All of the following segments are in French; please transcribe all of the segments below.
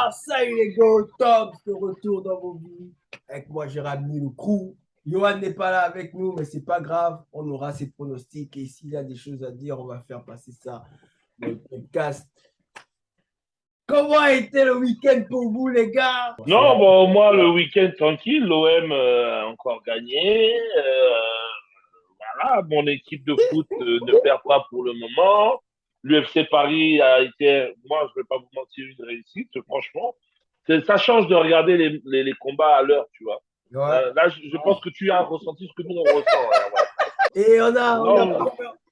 gars, salut les gars, Tom, de retour dans vos vies. Avec moi, j'ai ramené le crew. Johan n'est pas là avec nous, mais c'est pas grave. On aura ses pronostics et s'il y a des choses à dire, on va faire passer ça dans le podcast. Comment a été le week-end pour vous, les gars? Non, bon, moi, le week-end tranquille, l'OM a encore gagné. Voilà, mon équipe de foot ne perd pas pour le moment. L'UFC Paris a été, moi, je ne vais pas vous mentir, une réussite, franchement. Ça change de regarder les combats à l'heure, tu vois. Ouais. Là, je pense que tu as ressenti ce que nous, on ressent. Hein, voilà. Et on a Non,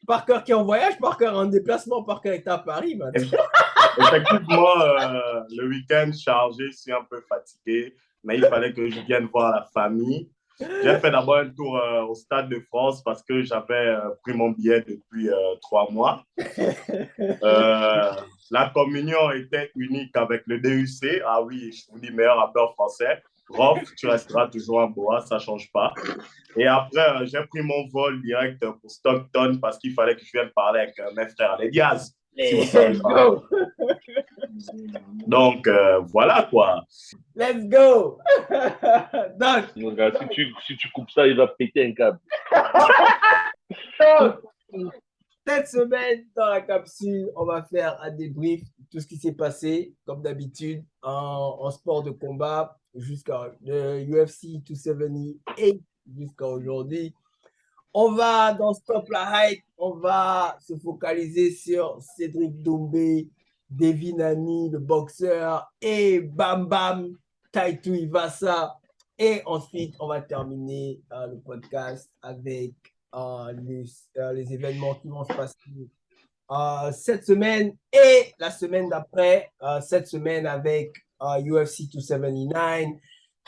Parker qui est en voyage, Parker en déplacement, Parker est à Paris, man. Effectivement, le week-end chargé, je suis un peu fatigué, mais il fallait que je vienne voir la famille. J'ai fait d'abord un tour au Stade de France parce que j'avais pris mon billet depuis 3 mois. La communion était unique avec le DUC. Ah oui, je vous dis meilleur rappeur français. Rof, tu resteras toujours un boa, ça ne change pas. Et après, j'ai pris mon vol direct pour Stockton parce qu'il fallait que je vienne parler avec mes frères, les Diaz. Si vous savez Let's pas. go! Donc, voilà quoi. Let's go! Donc, mon gars, si tu coupes ça, il va péter un câble. cette semaine, dans la capsule, on va faire un débrief de tout ce qui s'est passé, comme d'habitude, en sport de combat, jusqu'à le UFC 278 jusqu'à aujourd'hui. On va, dans Stop la Hype, on va se focaliser sur Cédric Doumbé, Devin Haney, le boxeur, et Bam Bam, Taito Ivasa. Et ensuite, on va terminer le podcast avec les événements qui vont se passer cette semaine et la semaine d'après. Cette semaine avec UFC 279,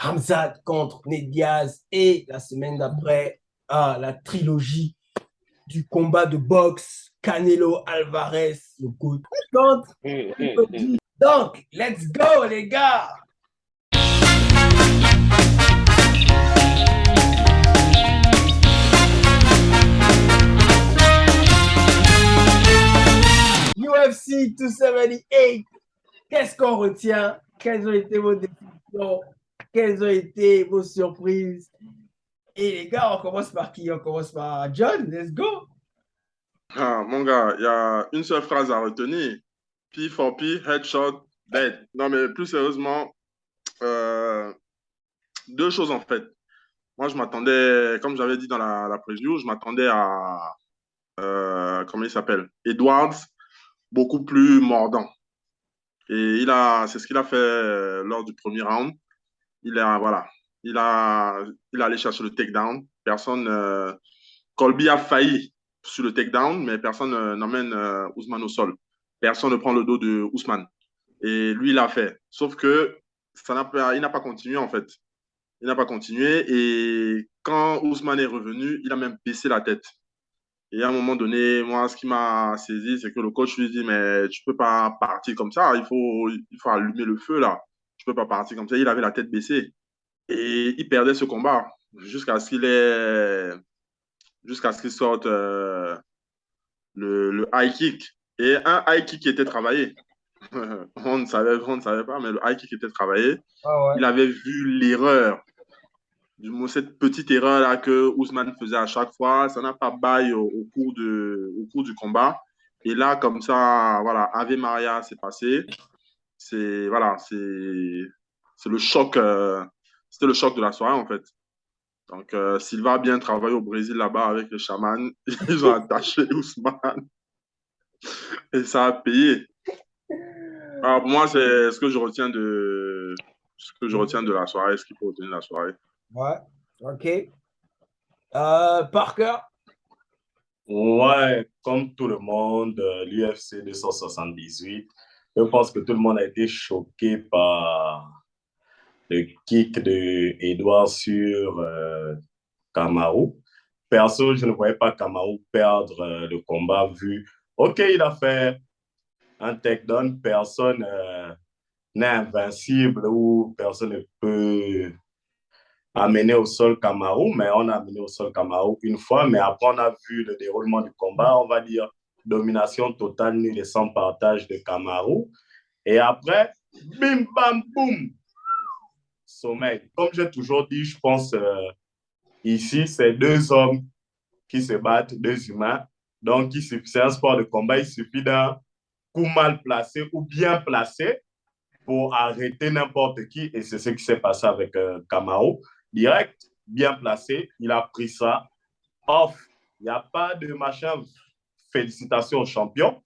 Hamzat contre Ned Diaz et la semaine d'après, la trilogie du combat de boxe Canelo Alvarez, le GOAT contre. Donc, let's go les gars! UFC 278, qu'est-ce qu'on retient? Quelles ont été vos décisions? Quelles ont été vos surprises? Et les gars, on commence par qui? On commence par John, let's go! Ah, mon gars, il y a une seule phrase à retenir. P for P, headshot, dead. Non, mais plus sérieusement, deux choses en fait. Moi, je m'attendais, comme j'avais dit dans la preview, je m'attendais à, comment il s'appelle? Edwards, beaucoup plus mordant. Et c'est ce qu'il a fait lors du premier round. Voilà, il a allé chercher le takedown. Colby a failli sur le takedown, mais personne n'emmène Ousmane au sol. Personne ne prend le dos de Ousmane. Et lui, il l'a fait. Sauf que il n'a pas continué, en fait. Il n'a pas continué. Et quand Ousmane est revenu, il a même baissé la tête. Et à un moment donné, moi, ce qui m'a saisi, c'est que le coach lui dit, mais tu ne peux pas partir comme ça. Il faut allumer le feu, là. Tu ne peux pas partir comme ça. Il avait la tête baissée. Et il perdait ce combat jusqu'à ce qu'il sorte le high kick. Et un high kick qui était travaillé. On ne savait pas, mais le high kick était travaillé. Ah ouais. Il avait vu l'erreur, cette petite erreur-là que Ousmane faisait à chaque fois. Ça n'a pas bail au cours du combat. Et là, comme ça, voilà, Ave Maria s'est passé. Voilà, c'est le choc. C'était le choc de la soirée, en fait. Donc, Silva a bien travaillé au Brésil là-bas avec les chamans. Ils ont attaché Ousmane. Et ça a payé. Alors, pour moi, c'est ce que je retiens de la soirée, ce qu'il faut retenir de la soirée. Ouais, ok. Parker? Ouais, comme tout le monde, l'UFC 278, je pense que tout le monde a été choqué par le kick de Edouard sur Kamaru. Perso, je ne voyais pas Kamaru perdre le combat vu. Ok, il a fait un takedown, personne n'est invincible ou personne ne peut amener au sol Kamaru, mais on a amené au sol Kamaru une fois, mais après on a vu le déroulement du combat, on va dire domination totale, nulle et sans partage de Kamaru. Et après, bim, bam, boum, sommeil. Comme j'ai toujours dit, je pense ici, c'est deux hommes qui se battent, deux humains. Donc, c'est un sport de combat, il suffit d'un coup mal placé ou bien placé pour arrêter n'importe qui. Et c'est ce qui s'est passé avec Camaro. Direct, bien placé, il a pris ça off. Il n'y a pas de machin. Félicitations aux champions.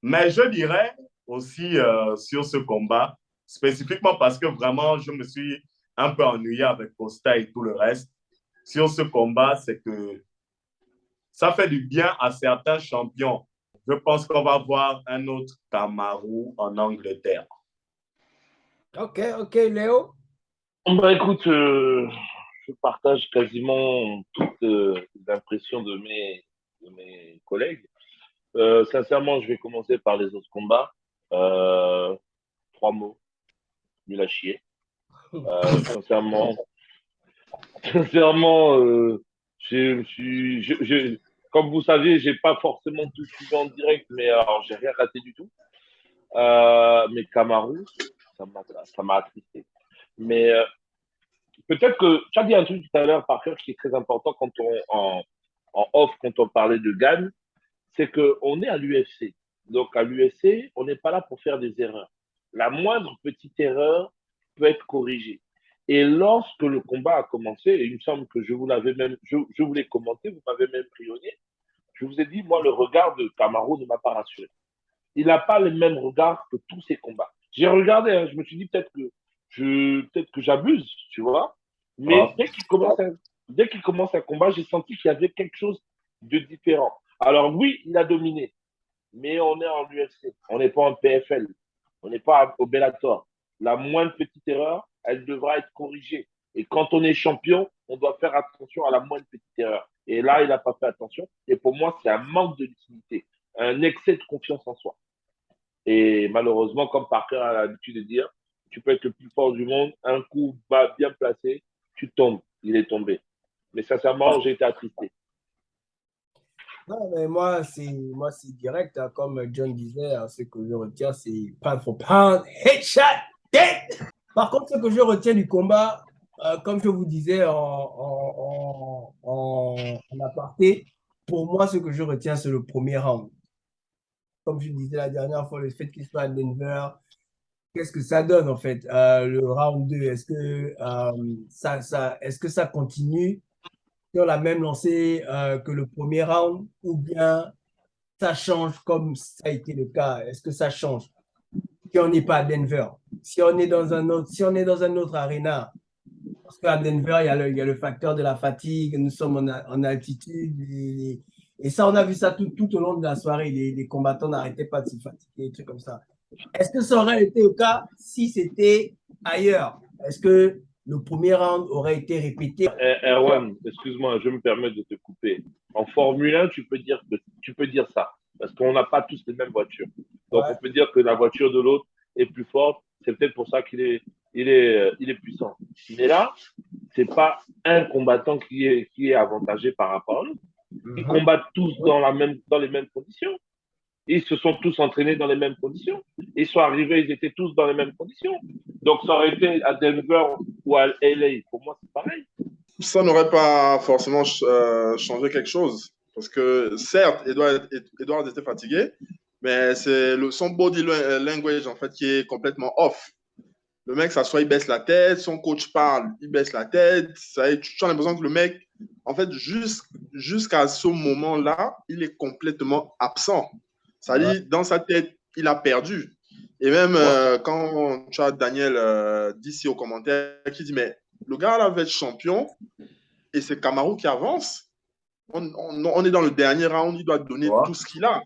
Mais je dirais aussi sur ce combat, spécifiquement parce que vraiment, je me suis un peu ennuyé avec Costa et tout le reste. Sur ce combat, c'est que ça fait du bien à certains champions. Je pense qu'on va voir un autre Kamaru en Angleterre. Ok, Léo. Bah écoute, je partage quasiment toutes les impressions de mes collègues. Sincèrement, je vais commencer par les autres combats. Trois mots, nul à chier. Sincèrement, sincèrement, comme vous savez, j'ai pas forcément tout suivi en direct, mais alors j'ai rien raté du tout. Mais Kamaru, ça m'a attristé. Mais peut-être que tu as dit un truc tout à l'heure, par cœur, qui est très important en off, quand on parlait de Gann, c'est qu'on est à l'UFC. Donc à l'UFC, on n'est pas là pour faire des erreurs. La moindre petite erreur peut être corrigée. Et lorsque le combat a commencé, et il me semble que je vous l'avais même, je voulais commenter, vous m'avez même pris au nez, je vous ai dit, moi, le regard de Kamaru ne m'a pas rassuré. Il n'a pas le même regard que tous ses combats. J'ai regardé, hein, je me suis dit peut-être que j'abuse, tu vois. Mais dès qu'il commence un combat, j'ai senti qu'il y avait quelque chose de différent. Alors oui, il a dominé, mais on est en UFC, on n'est pas en PFL, on n'est pas au Bellator. La moindre petite erreur, elle devra être corrigée. Et quand on est champion, on doit faire attention à la moindre petite erreur. Et là, il n'a pas fait attention. Et pour moi, c'est un manque de lucidité, un excès de confiance en soi. Et malheureusement, comme Parker a l'habitude de dire, tu peux être le plus fort du monde, un coup bas bien placé, tu tombes. Il est tombé. Mais sincèrement, j'ai été attristé. Non, mais moi, c'est direct, hein, comme John disait, hein, ce que je retiens, c'est pound for pound, headshot, dead. Par contre, ce que je retiens du combat, comme je vous disais en aparté, pour moi, ce que je retiens, c'est le premier round. Comme je disais la dernière fois, le fait qu'il soit à Denver, qu'est-ce que ça donne en fait? Le round 2, est-ce que ça continue sur la même lancée que le premier round ou bien ça change comme ça a été le cas? Est-ce que ça change si on n'est pas à Denver? Si on est dans un autre, si on est dans un autre arena, parce qu'à Denver, il y a le facteur de la fatigue, nous sommes en altitude. Et ça, on a vu ça tout au long de la soirée. Les combattants n'arrêtaient pas de se fatiguer, des trucs comme ça. Est-ce que ça aurait été le cas si c'était ailleurs? Est-ce que le premier round aurait été répété? Erwan, excuse-moi, je me permets de te couper. En Formule 1, tu peux dire ça. Parce qu'on n'a pas tous les mêmes voitures. Donc, Ouais. on peut dire que la voiture de l'autre est plus forte. C'est peut-être pour ça il est puissant. Mais là, c'est pas un combattant qui est avantagé par rapport à l'autre. Ils combattent tous dans les mêmes conditions. Ils se sont tous entraînés dans les mêmes conditions. Ils sont arrivés, ils étaient tous dans les mêmes conditions. Donc, ça aurait été à Denver ou à LA. Pour moi, c'est pareil. Ça n'aurait pas forcément changé quelque chose. Parce que certes, Edouard était fatigué, mais c'est son body language en fait qui est complètement off. Le mec s'assoit, il baisse la tête, son coach parle, il baisse la tête. Tu as l'impression que le mec, en fait, jusqu'à ce moment-là, il est complètement absent. Ça dit, dans sa tête, il a perdu. Et même quand tu as Daniel d'ici aux commentaires qui dit, mais le gars là va être champion et c'est Kamaru qui avance. On est dans le dernier round, il doit donner tout ce qu'il a.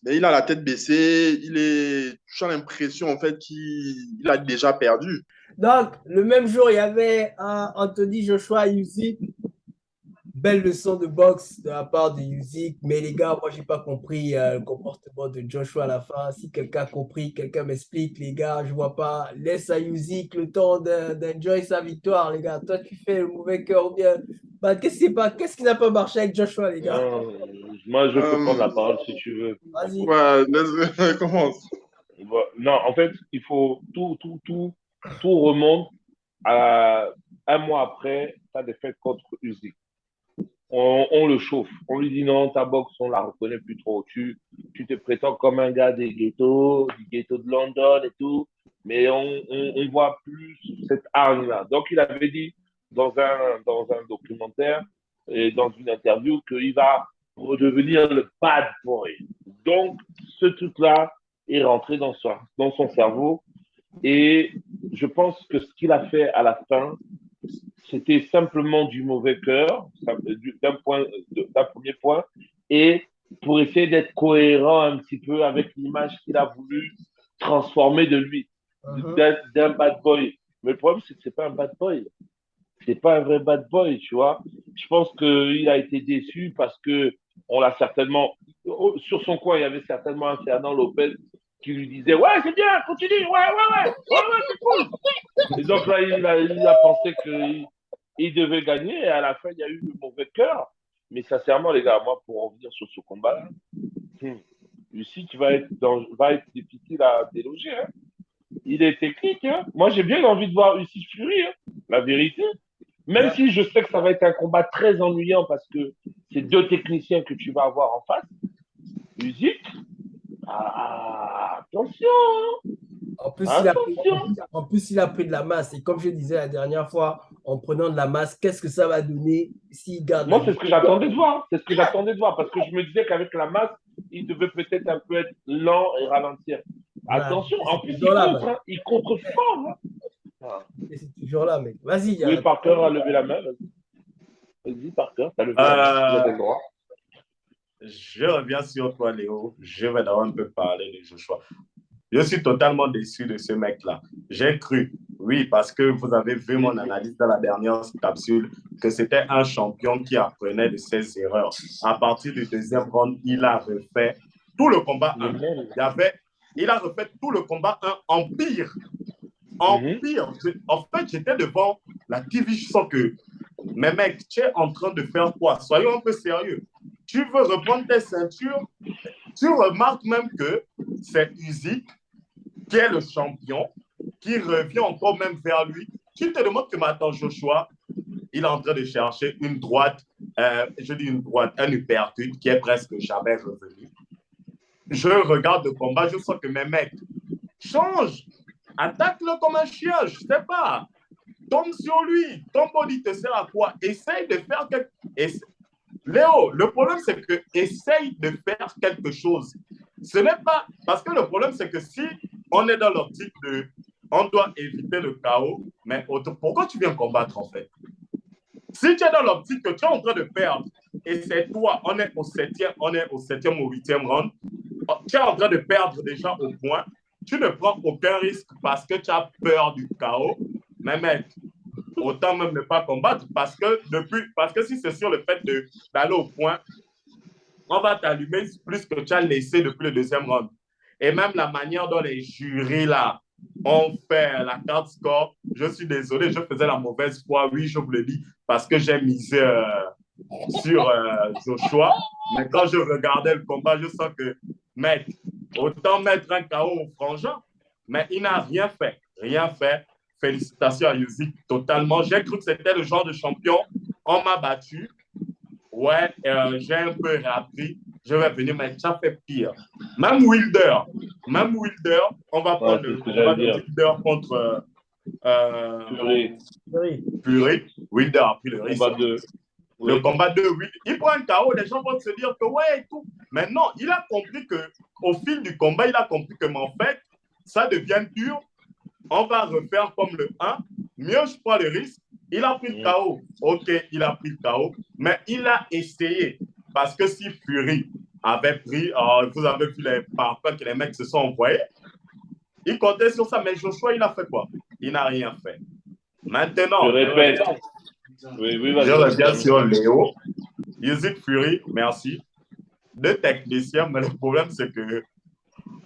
Mais il a la tête baissée, tu as l'impression en fait qu'il a déjà perdu. Donc, le même jour, il y avait Anthony Joshua Usyk. Belle leçon de boxe de la part de Usyk. Mais les gars, moi, je n'ai pas compris le comportement de Joshua à la fin. Si quelqu'un a compris, quelqu'un m'explique, les gars, je ne vois pas. Laisse à Usyk le temps d'enjoy sa victoire, les gars. Toi, tu fais le mauvais cœur ou bien. Bah, qu'est-ce qui n'a pas marché avec Joshua, les gars? Non, moi, je peux prendre la parole si tu veux. Vas-y. Ouais, commence. Non, en fait, il faut tout remonte à un mois après sa défaite contre Usyk. On le chauffe. On lui dit non, ta boxe, on la reconnaît plus trop. Tu te prétends comme un gars des ghettos, du ghetto de London et tout, mais on voit plus cette hargne-là. Donc, il avait dit dans un documentaire et dans une interview qu'il va redevenir le bad boy. Donc, ce truc-là est rentré dans son cerveau et je pense que ce qu'il a fait à la fin, c'était simplement du mauvais cœur, d'un premier point, et pour essayer d'être cohérent un petit peu avec l'image qu'il a voulu transformer de lui, d'un bad boy. Mais le problème, c'est que c'est pas un bad boy. C'est pas un vrai bad boy, tu vois. Je pense qu'il a été déçu parce que on l'a certainement, sur son coin, il y avait certainement un Fernand Lopez qui lui disait ouais, c'est bien, continue, ouais, c'est cool. Et donc là, il a pensé qu'il devait gagner et à la fin, il y a eu le mauvais cœur. Mais sincèrement, les gars, moi, pour revenir sur ce combat-là, Usyk va être difficile à déloger. Hein. Il est technique. Hein. Moi, j'ai bien envie de voir Usyk Fury, hein, la vérité. Même si je sais que ça va être un combat très ennuyant parce que c'est deux techniciens que tu vas avoir en face. Usyk, attention. En plus, Attention. en plus, il a pris de la masse. Et comme je disais la dernière fois, en prenant de la masse, qu'est-ce que ça va donner s'il garde Moi, c'est ce que j'attendais de voir. C'est ce que j'attendais de voir parce que je me disais qu'avec la masse, il devait peut-être un peu être lent et ralentir. Voilà. Attention, en plus, il contre fort. Hein. Et c'est toujours là, mec. Vas-y. Oui, Parker a levé la main. Vas-y, Parker, t'as levé la main. Tu as le droit. Je reviens sur toi, Léo. Je vais d'abord un peu parler de Joshua. Je suis totalement déçu de ce mec-là. J'ai cru, oui, parce que vous avez vu mon analyse dans la dernière capsule, que c'était un champion qui apprenait de ses erreurs. À partir du deuxième round, il a refait tout le combat 1. Il a refait tout le combat 1 en pire. En pire. En fait, j'étais devant la TV, je sens que, mais mec, tu es en train de faire quoi? Soyons un peu sérieux. Tu veux reprendre tes ceintures? Tu remarques même que c'est Usyk qui est le champion, qui revient encore même vers lui. Tu te demandes que maintenant Joshua, il est en train de chercher une droite, je dis une droite, un uppercut qui est presque jamais revenu. Je regarde le combat, je sens que mes mecs changent, attaque-le comme un chien, je ne sais pas. Tombe sur lui, ton body te sert à quoi? Essaye de faire quelque chose. Léo, le problème, c'est que essaye de faire quelque chose. Ce n'est pas... Parce que le problème, c'est que si on est dans l'optique de... On doit éviter le chaos, mais pourquoi tu viens combattre, en fait? Si tu es dans l'optique que tu es en train de perdre, et c'est toi, on est au septième ou huitième round, tu es en train de perdre déjà au point, tu ne prends aucun risque parce que tu as peur du chaos, mais mec, autant même ne pas combattre parce que si c'est sur le fait d'aller au point, on va t'allumer plus que tu as laissé depuis le deuxième round. Et même la manière dont les jurys là ont fait la carte score, je suis désolé, je faisais la mauvaise foi, oui, je vous le dis, parce que j'ai misé sur Joshua. Mais quand je regardais le combat, je sens que, mec, autant mettre un KO au frangin, mais il n'a rien fait. Rien fait. Félicitations à Usyk, totalement. J'ai cru que c'était le genre de champion. On m'a battu. Ouais, j'ai un peu réappris. Je vais venir, mais ça fait pire. Même Wilder, on va prendre le combat de Wilder contre Fury. Wilder a pris le risque. Le combat 2, il prend un KO, les gens vont se dire que ouais et tout. Mais non, il a compris qu'au fil du combat, il a compris que, mais en fait, ça devient dur. On va refaire comme le 1. Mieux, je prends le risque. Il a pris le KO. OK, il a pris le KO. Mais il a essayé. Parce que si Fury avait pris, vous avez vu les parpaings que les mecs se sont envoyés, il comptait sur ça. Mais Joshua, il a fait quoi? Il n'a rien fait. Maintenant, je répète. Je reviens sur Léo. Usyk Fury, merci. Deux techniciens, mais le problème, c'est que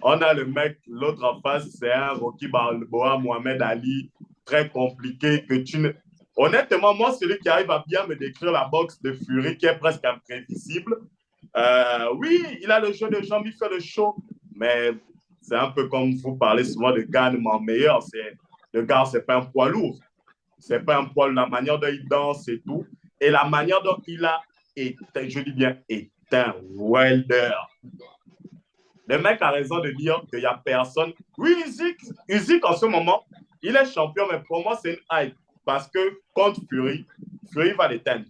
on a le mec, l'autre en face, c'est un Rocky Balboa, Mohamed Ali, très compliqué que tu ne... Honnêtement, moi, celui qui arrive à bien me décrire la boxe de Fury, qui est presque imprévisible, oui, il a le jeu de jambes, il fait le show, mais c'est un peu comme vous parlez souvent de Gane, mon meilleur. Le gars, c'est pas un poids lourd. C'est pas un poids, la manière dont il danse et tout. Et la manière dont il a été, je dis bien, éteint Wilder. Le mec a raison de dire qu'il n'y a personne. Oui, Usyk, en ce moment, il est champion, mais pour moi, c'est une hype. Parce que contre Fury, Fury va l'éteindre.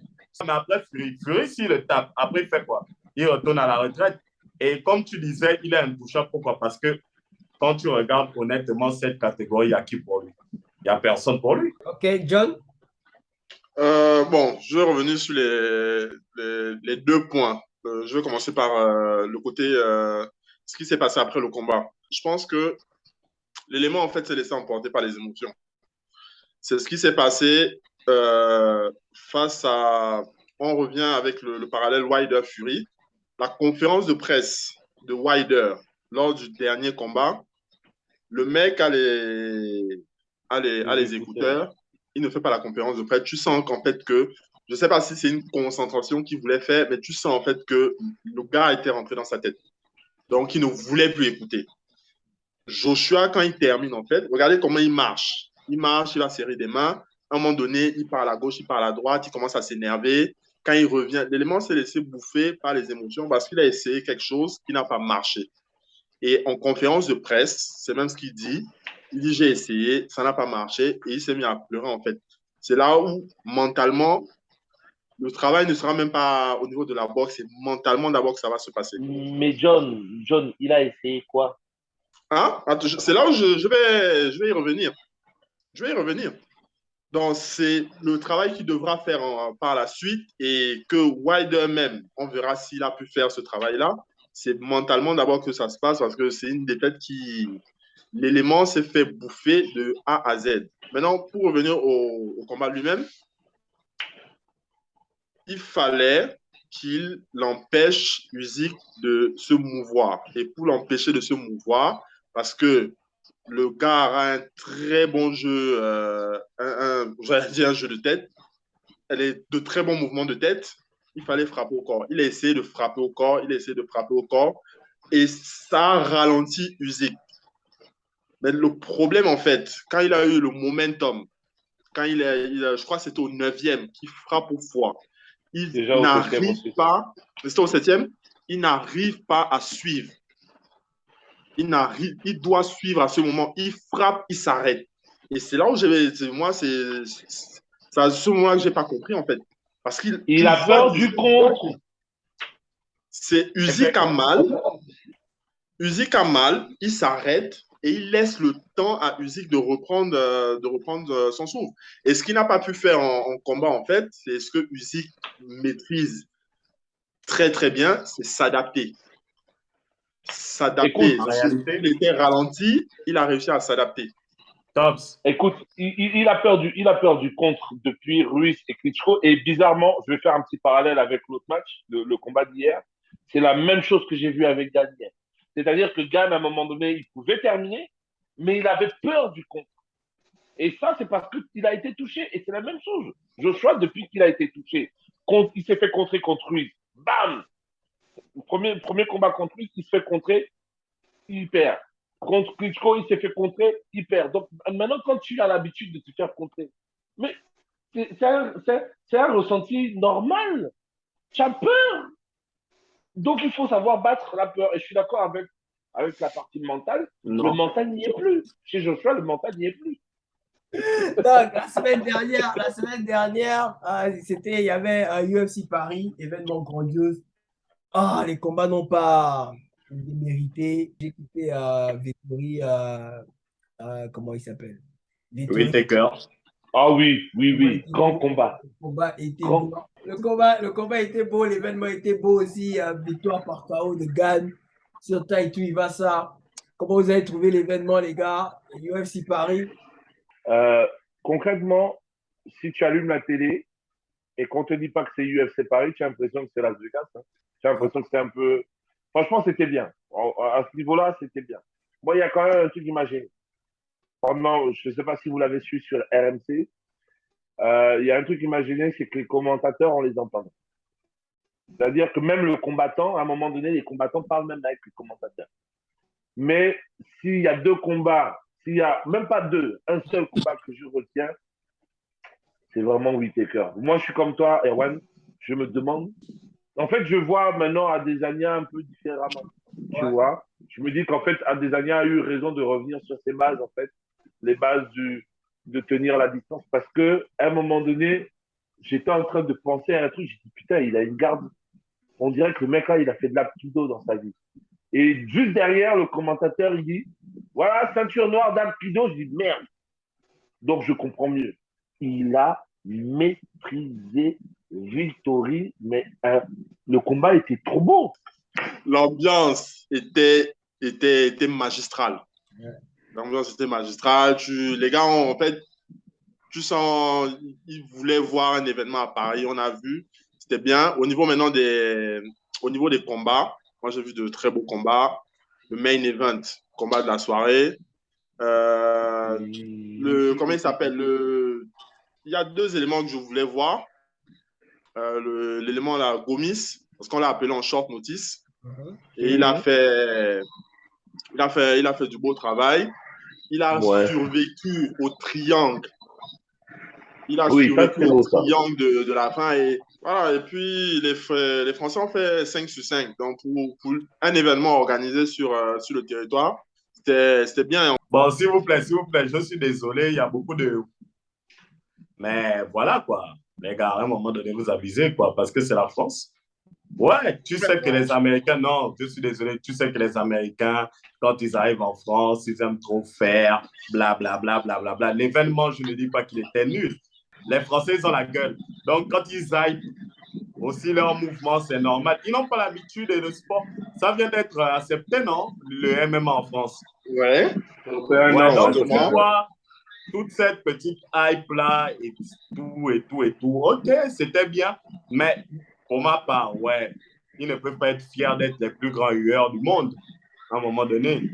Mais après Fury, s'il le tape, après, il fait quoi? Il retourne à la retraite. Et comme tu disais, il est intouchable. Pourquoi? Parce que quand tu regardes honnêtement cette catégorie, il n'y a qui pour lui? Il n'y a personne pour lui. Ok, John? Bon, je vais revenir sur les deux points. Je vais commencer par le côté ce qui s'est passé après le combat. Je pense que l'élément, en fait, s'est laissé emporter par les émotions. C'est ce qui s'est passé face à... On revient avec le parallèle Wilder-Fury. La conférence de presse de Wilder lors du dernier combat, le mec a les écouteurs, il ne fait pas la conférence de presse. Tu sens qu'en fait que, je ne sais pas si c'est une concentration qu'il voulait faire, mais tu sens en fait que le gars était rentré dans sa tête. Donc, il ne voulait plus écouter. Joshua, quand il termine, en fait, regardez comment il marche. Il marche, il va serrer des mains. À un moment donné, il part à gauche, il part à droite, il commence à s'énerver. Quand il revient, l'élément s'est laissé bouffer par les émotions parce qu'il a essayé quelque chose qui n'a pas marché. Et en conférence de presse, c'est même ce qu'il dit. Il dit, j'ai essayé, ça n'a pas marché. Et il s'est mis à pleurer, en fait. C'est là où, mentalement, le travail ne sera même pas au niveau de la boxe. C'est mentalement d'abord que ça va se passer. Mais John, il a essayé quoi? Hein? C'est là où je vais y revenir. Je vais y revenir. Donc, c'est le travail qu'il devra faire par la suite et que Wilder même, on verra s'il a pu faire ce travail-là. C'est mentalement d'abord que ça se passe parce que c'est une défaite qui... L'élément s'est fait bouffer de A à Z. Maintenant, pour revenir au combat lui-même, il fallait qu'il l'empêche Usyk de se mouvoir. Et pour l'empêcher de se mouvoir, parce que le gars a un très bon jeu, j'allais dire un jeu de tête, elle est de très bons mouvements de tête, il fallait frapper au corps. Il a essayé de frapper au corps, et ça ralentit Usyk. Mais le problème, en fait, quand il a eu le momentum, je crois que c'était au 9e, qu'il frappe au foie, il n'arrive pas, c'était au 7e, il n'arrive pas à suivre. Il doit suivre à ce moment. Il frappe, il s'arrête. Et c'est là où c'est à ce moment-là que je n'ai pas compris, en fait. Parce qu'il a peur du contre. C'est Usyk a mal, il s'arrête et il laisse le temps à Usyk de reprendre son souffle. Et ce qu'il n'a pas pu faire en combat, en fait, c'est ce que Usyk maîtrise très, très bien, c'est s'adapter. S'adapter. Il était ralenti, il a réussi à s'adapter. Tops. Écoute, il a peur du contre depuis Ruiz et Klitschko. Et bizarrement, je vais faire un petit parallèle avec l'autre match, le combat d'hier. C'est la même chose que j'ai vu avec Gane hier. C'est-à-dire que Gane, à un moment donné, il pouvait terminer, mais il avait peur du contre. Et ça, c'est parce qu'il a été touché. Et c'est la même chose. Joshua, depuis qu'il a été touché, il s'est fait contrer contre Ruiz. Bam! Le premier combat contre Ruiz, il se fait contrer, il perd. Contre Klitschko, il s'est fait contrer, il perd. Donc maintenant, quand tu as l'habitude de te faire contrer, mais c'est un ressenti normal. Tu as peur. Donc il faut savoir battre la peur. Et je suis d'accord avec la partie mentale. Non. Le mental n'y est plus. Chez Joshua, le mental n'y est plus. Donc, la semaine dernière, il y avait un UFC Paris, événement grandiose. Ah, les combats n'ont pas mérité. J'ai écouté Vettori, comment il s'appelle? Vettori. Whittaker. Ah oui, grand combat. Le combat était beau. Le combat était beau, l'événement était beau aussi. Victoire par KO de Gane sur Taito Ivasa. Comment vous avez trouvé l'événement, les gars? UFC Paris. Concrètement, si tu allumes la télé et qu'on te dit pas que c'est UFC Paris, tu as l'impression que c'est Las Vegas. Hein. Tu as l'impression que c'est un peu... Franchement, c'était bien. À ce niveau-là, c'était bien. Moi, il y a quand même un truc imagé. Pendant, je ne sais pas si vous l'avez su sur RMC, il y a un truc imaginé, c'est que les commentateurs, on les entend. C'est-à-dire que même le combattant, à un moment donné, les combattants parlent même avec les commentateurs. Mais s'il y a 2 combats, s'il y a même pas 2, un seul combat que je retiens, c'est vraiment Whittaker. Moi, je suis comme toi, Erwan. Je me demande. En fait, je vois maintenant Adesanya un peu différemment. Tu vois, je me dis qu'en fait, Adesanya a eu raison de revenir sur ses bases, en fait, les bases de tenir la distance. Parce que à un moment donné, j'étais en train de penser à un truc. J'ai dit, putain, il a une garde. On dirait que le mec là, il a fait de l'apkido dans sa vie. Et juste derrière, le commentateur, il dit, voilà, ceinture noire d'apkido. Je dis, merde. Donc, je comprends mieux. Il a maîtrisé Victory, mais le combat était trop beau. L'ambiance était magistrale. Ouais. L'ambiance était magistrale. Les gars, en fait, tu sens, ils voulaient voir un événement à Paris. On a vu, c'était bien. Au niveau maintenant au niveau des combats, moi j'ai vu de très beaux combats. Le main event, combat de la soirée. Comment il s'appelle? Il y a 2 éléments que je voulais voir. L'élément là, Gomis, parce qu'on l'a appelé en short notice. Et il a fait du beau travail. Il a survécu au triangle. Il a survécu au triangle de la fin. Et, voilà, et puis, les Français ont fait 5 sur 5. Donc, pour un événement organisé sur le territoire, c'était bien. Bon, s'il vous plaît, je suis désolé, il y a beaucoup de... Mais voilà, quoi. Les gars, à un moment donné, vous abusez, quoi, parce que c'est la France. Ouais, tu sais que les Américains, non, je suis désolé, tu sais que les Américains, quand ils arrivent en France, ils aiment trop faire, blablabla, blablabla. Bla. L'événement, je ne dis pas qu'il était nul. Les Français, ils ont la gueule. Donc, quand ils aillent aussi leur mouvement, c'est normal. Ils n'ont pas l'habitude et le sport, ça vient d'être accepté, non? Le MMA en France. Ouais. Donc, tu vois, toute cette petite hype-là et tout, ok, c'était bien. Mais pour ma part, ouais, ils ne peuvent pas être fiers d'être les plus grands hueurs du monde à un moment donné.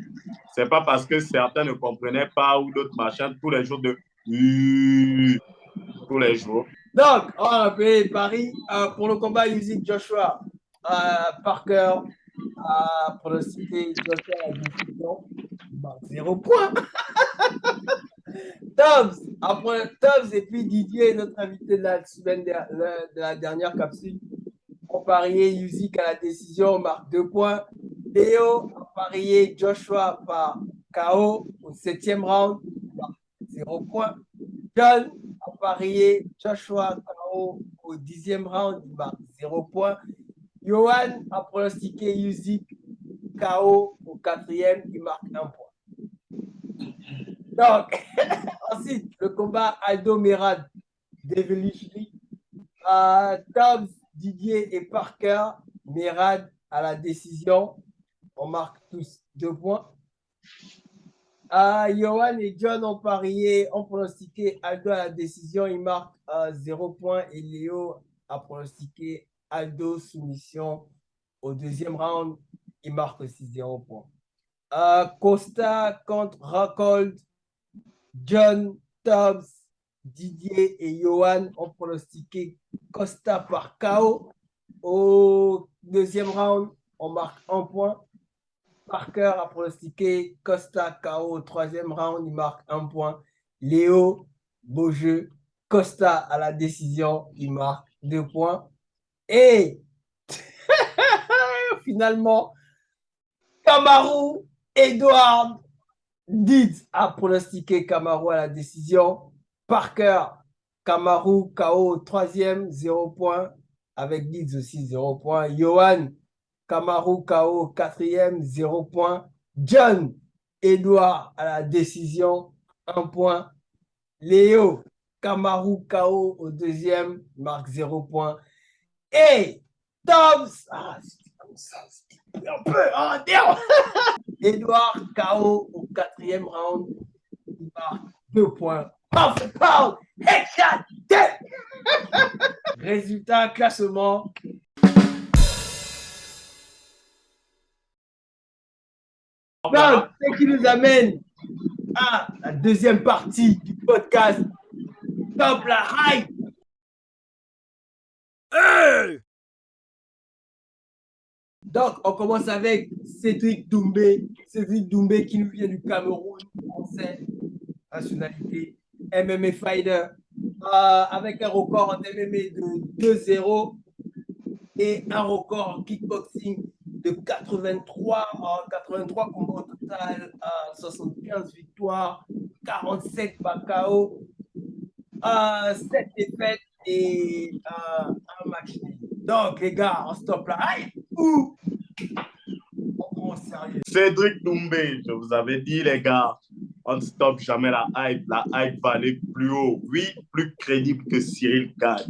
C'est pas parce que certains ne comprenaient pas ou d'autres machins tous les jours de tous les jours. Donc, on va appeler Paris pour le combat Usyk Joshua. Parker a pronostiqué Joshua à la décision. 0 point. Tobbs et puis Didier, notre invité de la semaine de la dernière capsule, ont parié Usyk à la décision, on marque 2 points. Léo a parié Joshua par KO au 7e round, 0 points. John a parié Joshua KO au 10e round, il marque 0 points. Johan a pronostiqué Usyk KO au 4e, il marque 1 point. Donc, ensuite, le combat Aldo Merad, Devilishly, Tobbs, Didier et Parker, Merad à la décision. On marque tous 2 points. Johan et John ont parié, ont pronostiqué Aldo à la décision, il marque 0 points. Et Léo a pronostiqué Aldo soumission au 2e round, il marque aussi 0 points. Costa contre Rockhold, John, Tobbs, Didier et Johan ont pronostiqué Costa par KO. Au 2e round, on marque 1 point. Parker a pronostiqué Costa KO au 3e round, il marque 1 point. Léo, beau jeu. Costa à la décision, il marque 2 points. Et finalement, Kamaru Edward Dietz a pronostiqué Kamaru à la décision. Parker, Kamaru KO au 3e, 0 points. Avec Dietz aussi, 0 points. Johan, Kamaru KO au 4e, 0 points. John, Edouard à la décision, 1 point. Léo, Kamaru KO au 2e, marque 0 points. Et Tobbs, un peu, oh, Edouard KO au 4e round, il marque 2 points. Pound, headshot, dead. Résultat, classement. Donc, ce qui nous amène à la deuxième partie du podcast. Top la hype. Hey! Donc, on commence avec Cédric Doumbé. Cédric Doumbé qui nous vient du Cameroun, français, nationalité, MMA fighter, avec un record en MMA de 2-0 et un record en kickboxing de 83 combats au total, 75 victoires, 47 KO, 7 défaites et un match nul. Donc, les gars, on stoppe là. Aïe, ou on prend au sérieux. Cédric Doumbé, je vous avais dit, les gars, on ne stoppe jamais la hype. La hype va aller plus haut. Oui, plus crédible que Cyril Gane.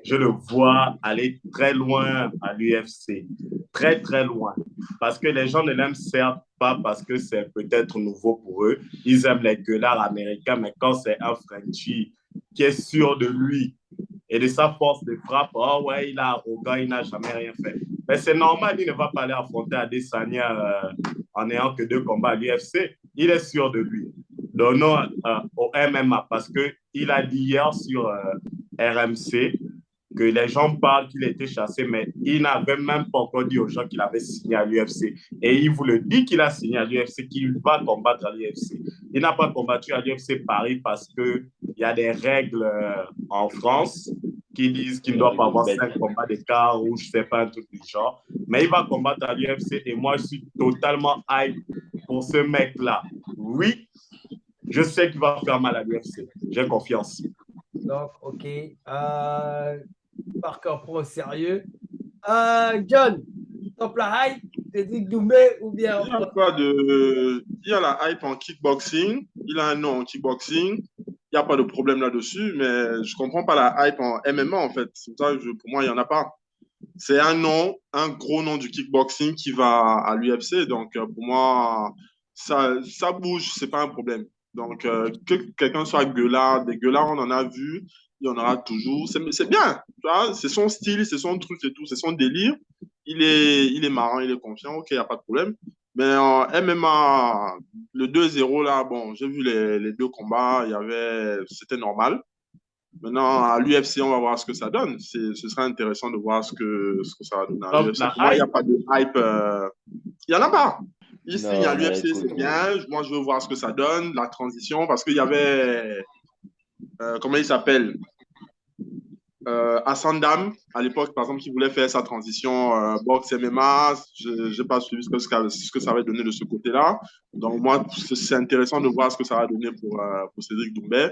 Je le vois aller très loin à l'UFC. Très, très loin. Parce que les gens ne l'aiment certes pas parce que c'est peut-être nouveau pour eux. Ils aiment les gueulards américains, mais quand c'est un Frenchie qui est sûr de lui et de sa force de frappe, oh ouais, il est arrogant, il n'a jamais rien fait. Mais c'est normal, il ne va pas aller affronter Adesanya en n'ayant que 2 combats à l'UFC. Il est sûr de lui. Donnons au MMA parce qu'il a dit hier sur RMC que les gens parlent qu'il a été chassé, mais il n'avait même pas encore dit aux gens qu'il avait signé à l'UFC. Et il vous le dit qu'il a signé à l'UFC, qu'il va combattre à l'UFC. Il n'a pas combattu à l'UFC Paris parce qu'il y a des règles en France qui disent qu'il ne doit pas avoir 5 combats d'écart ou je ne sais pas, un truc du genre. Mais il va combattre à l'UFC et moi, je suis totalement hype pour ce mec-là. Oui, je sais qu'il va faire mal à l'UFC. J'ai confiance. Donc, OK. Parker prend au sérieux. John, top la hype, Cédric Doumbé ou bien... Il y a la hype en kickboxing. Il a un nom en kickboxing. Il n'y a pas de problème là-dessus, mais je ne comprends pas la hype en MMA, en fait. C'est ça, pour moi, il n'y en a pas. C'est un nom, un gros nom du kickboxing qui va à l'UFC. Donc, pour moi, ça bouge, ce n'est pas un problème. Donc, que quelqu'un soit gueulard, des gueulards, on en a vu, il y en aura toujours. C'est bien, c'est son style, c'est son truc, c'est tout, c'est son délire. Il est marrant, il est confiant, ok, il n'y a pas de problème. Mais en MMA, le 2-0, là, bon, j'ai vu les 2 combats, c'était normal. Maintenant, à l'UFC, on va voir ce que ça donne. Ce sera intéressant de voir ce que ça va donner à l'UFC. Pour moi, il n'y a pas de hype. Il n'y en a pas. Il signe à l'UFC, c'est bien. Moi, je veux voir ce que ça donne, la transition, parce qu'il y avait. Comment il s'appelle Hassan Dam, à l'époque, par exemple, qui voulait faire sa transition boxe MMA. Je n'ai pas suivi ce que ça va donner de ce côté-là. Donc, moi, c'est intéressant de voir ce que ça va donner pour Cédric Doumbé.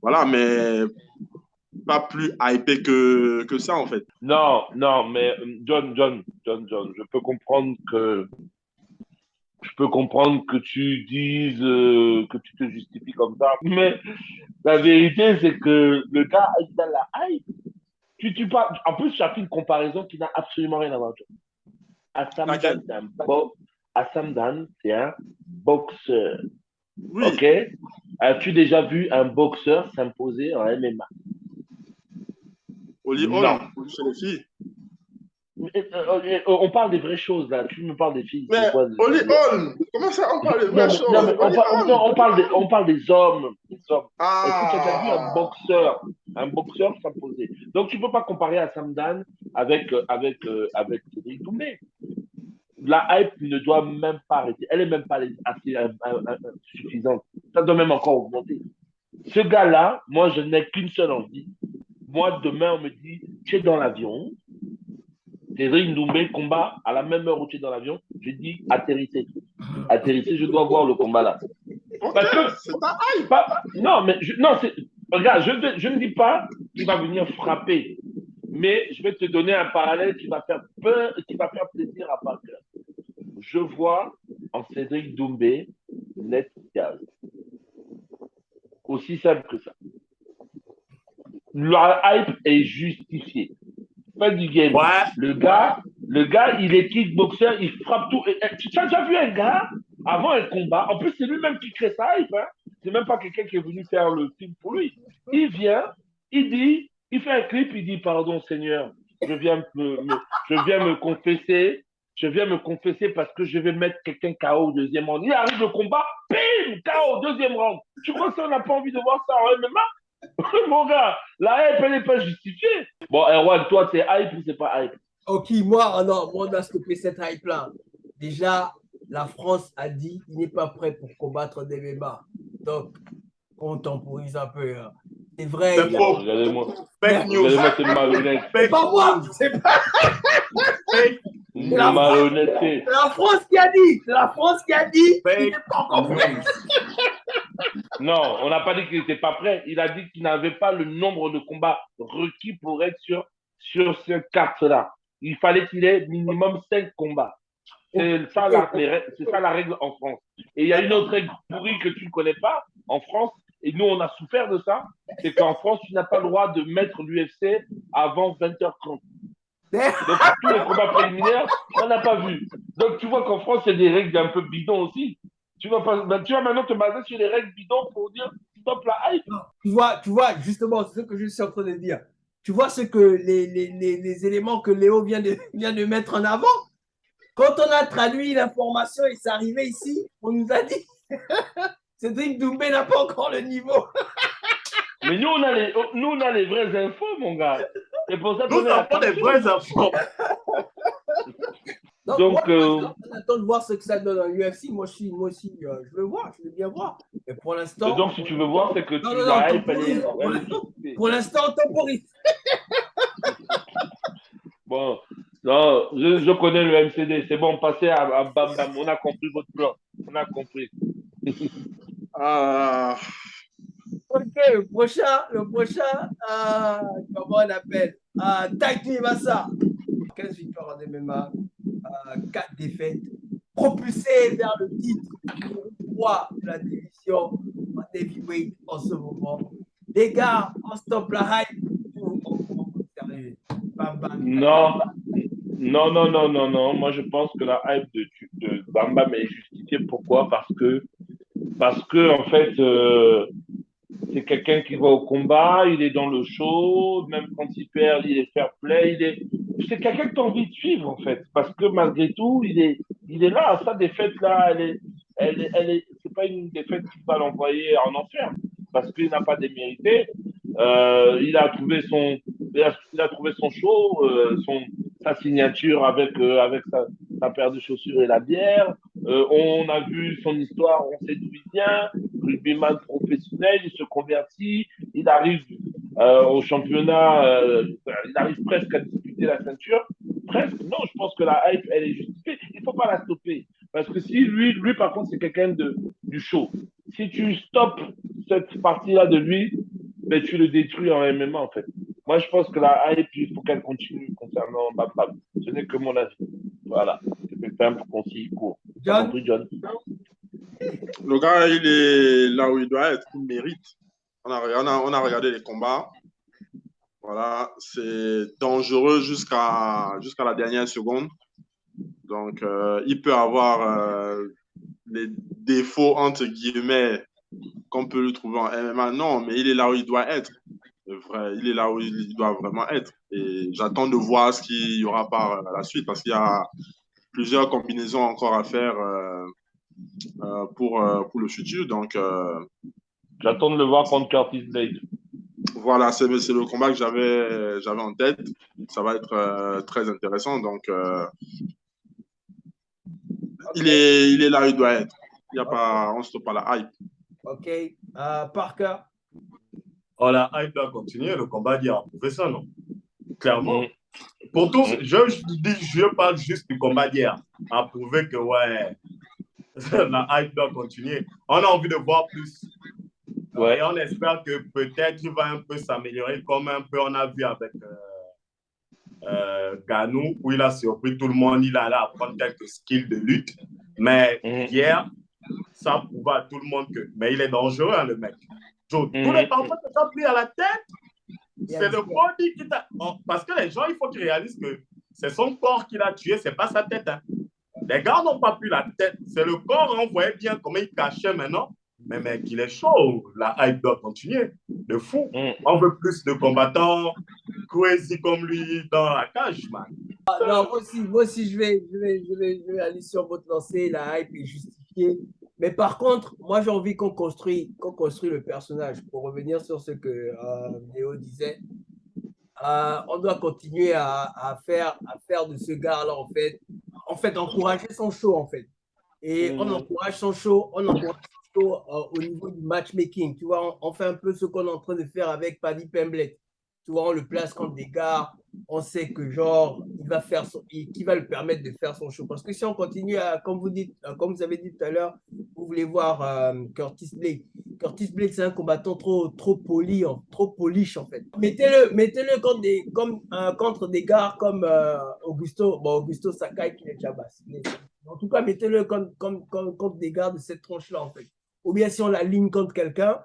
Voilà, mais pas plus hypé que ça, en fait. Non, mais John, je peux comprendre que tu dises que tu te justifies comme ça, mais la vérité, c'est que le gars est dans la hype. Tu parles, en plus, tu as fait une comparaison qui n'a absolument rien à voir. Hassan Dan, c'est un boxeur. Oui. OK? As-tu déjà vu un boxeur s'imposer en MMA? Non, chez les filles. On parle des vraies choses là. Tu me parles des filles. Mais Oli Hall, comment ça on parle des vraies choses? On parle des hommes. Est-ce que tu as déjà vu un boxeur s'imposer? Donc tu ne peux pas comparer à Samdan avec Cédric Doumbé. La hype ne doit même pas arrêter. Elle n'est même pas assez suffisante. Ça doit même encore augmenter. Ce gars-là, moi, je n'ai qu'une seule envie. Moi, demain, on me dit, tu es dans l'avion. Cédric Doumbé combat à la même heure où tu es dans l'avion. Je dis, atterrissez. Atterrissez, je dois voir le combat là. Okay, parce que, c'est ta hype. Non, mais regarde, je ne dis pas qu'il va venir frapper. Mais je vais te donner un parallèle qui va faire plaisir à Parker. Je vois en Cédric Doumbé Ned Diaz. Aussi simple que ça. La hype est justifiée. Pas du game. Ouais. Le gars, il est kickboxer, il frappe tout. Tu as déjà vu un gars avant un combat? En plus, c'est lui-même qui crée sa hype. Hein? C'est même pas quelqu'un qui est venu faire le film pour lui. Il vient, il fait un clip, il dit pardon Seigneur, je viens me confesser. Je viens me confesser parce que je vais mettre quelqu'un KO au 2e round. Il arrive le combat, bim, KO au 2e round. Tu crois que ça, on n'a pas envie de voir ça en MMA? Mon gars, la hype, elle n'est pas justifiée. Bon, Erwan, toi, c'est hype ou c'est pas hype? Ok, moi, non, moi, on a stoppé cette hype-là. Déjà, la France a dit qu'il n'est pas prêt pour combattre en MMA. Donc, on temporise un peu, hein. C'est vrai, C'est il y a... faux. Regardez-moi, Fake news. regardez-moi cette malhonnête. C'est Fake pas moi, news. c'est pas Fake c'est la news. France, Malhonnêteté. c'est la France qui a dit. C'est la France qui a dit qu'il n'est Fake pas encore prêt. news. Non, on n'a pas dit qu'il n'était pas prêt. Il a dit qu'il n'avait pas le nombre de combats requis pour être sur cette carte-là. Il fallait qu'il ait minimum 5 combats. C'est ça, c'est ça la règle en France. Et il y a une autre règle pourrie que tu ne connais pas en France, et nous on a souffert de ça, c'est qu'en France, tu n'as pas le droit de mettre l'UFC avant 20h30. Donc tous les combats préliminaires, on n'a pas vu. Donc tu vois qu'en France, il y a des règles un peu bidons aussi. Tu vas, pas, ben, tu vas maintenant te baser sur les règles bidons pour dire stop la hype. Tu vois, justement, c'est ce que je suis en train de dire. Tu vois ce que les éléments que Léo vient de mettre en avant? Quand on a traduit l'information et c'est arrivé ici, on nous a dit Cédric Doumbé n'a pas encore le niveau. Mais nous, on a les vraies infos, mon gars. C'est pour ça qu'on Nous est avons des vraies infos. Donc, on attend de voir ce que ça donne en UFC. Moi aussi, je veux voir, je veux bien voir. Mais pour l'instant. donc, si tu veux voir, c'est que Non, la hype, temporise. elle est Pour l'instant, on temporise. Bon, non, je connais le MCD. C'est bon, passez à Bam Bam. On a compris votre plan. On a compris. Ok, le prochain, comment on appelle Taiki Massa. 15 victoires en MMA, 4 défaites, propulsé vers le titre numéro 3 de la division en heavyweight en ce moment. Les gars, on stoppe la hype. Sérieux. Bam, bam. Non, non. Moi, je pense que la hype de Bam Bam est justifiée. Pourquoi? Parce que en fait, c'est quelqu'un qui va au combat, il est dans le show, même quand il perd, il est fair play. C'est quelqu'un que tu as envie de suivre, en fait. Parce que malgré tout, il est là. Sa défaite-là, c'est pas une défaite qui va l'envoyer en enfer. Parce qu'il n'a pas démérité. Il a trouvé son show, sa signature avec sa paire de chaussures et la bière. On a vu son histoire, on sait d'où il vient. Rugbyman professionnel, il se convertit, il arrive au championnat, il arrive presque à disputer la ceinture. Presque, non, je pense que la hype, elle est justifiée. Il ne faut pas la stopper. Parce que si lui par contre, c'est quelqu'un du show. Si tu stoppes cette partie-là de lui, ben, tu le détruis en MMA, en fait. Moi, je pense que la hype, il faut qu'elle continue concernant Bam Bam. Ce n'est que mon avis. Voilà. C'est simple, concis, court. T'as compris, John? Le gars, il est là où il doit être. Il mérite. On a regardé les combats. Voilà. C'est dangereux jusqu'à la dernière seconde. Donc, il peut avoir les défauts, entre guillemets, qu'on peut lui trouver en MMA. Non, mais il est là où il doit être. Il est là où il doit vraiment être. Et j'attends de voir ce qu'il y aura par la suite parce qu'il y a plusieurs combinaisons encore à faire pour le futur. Donc, j'attends de le voir contre Curtis Blade. Voilà, c'est le combat que j'avais en tête. Ça va être très intéressant. Donc, il est là où il doit être. Il y a pas, on ne stoppe pas la hype. Ok. Parker. Oh, la hype doit continuer. Le combat d'hier a prouvé ça, non? Clairement. Pour tous, je parle juste du combat d'hier. A prouvé que, ouais, la hype doit continuer. On a envie de voir plus. Ouais. Et on espère que peut-être il va un peu s'améliorer, comme un peu on a vu avec Ganou, où il a surpris tout le monde. Il allait apprendre quelques skills de lutte. Mais hier, ça prouve à tout le monde que. Mais il est dangereux, hein, le mec. Tous les parents que tu as pris à la tête, c'est le body qui t'a. Parce que les gens, il faut qu'ils réalisent que c'est son corps qui l'a tué, c'est pas sa tête. Hein. Les gars n'ont pas pris la tête. C'est le corps, on voyait bien comment il cachait maintenant. Mais mec, il est chaud. La hype doit continuer. De fou. On veut plus de combattants crazy comme lui dans la cage, man. Non, moi aussi, je vais aller sur votre lancée. La hype est justifiée. Mais par contre, moi, j'ai envie qu'on construit le personnage. Pour revenir sur ce que Léo disait, on doit continuer à faire de ce gars-là, en fait, encourager son show, en fait. Et on encourage son show, au niveau du matchmaking. Tu vois, on fait un peu ce qu'on est en train de faire avec Paddy Pimblett. Tu vois, on le place contre des gars, on sait que genre, qui va le permettre de faire son show. Parce que si on continue à, comme vous avez dit tout à l'heure, vous voulez voir Curtis Blade. Curtis Blade, c'est un combattant trop poli, trop polish en fait. Mettez-le contre des gars comme Augusto Sakai qui est déjà basse. En tout cas, mettez-le contre des gars de cette tranche-là en fait. Ou bien si on l'aligne contre quelqu'un,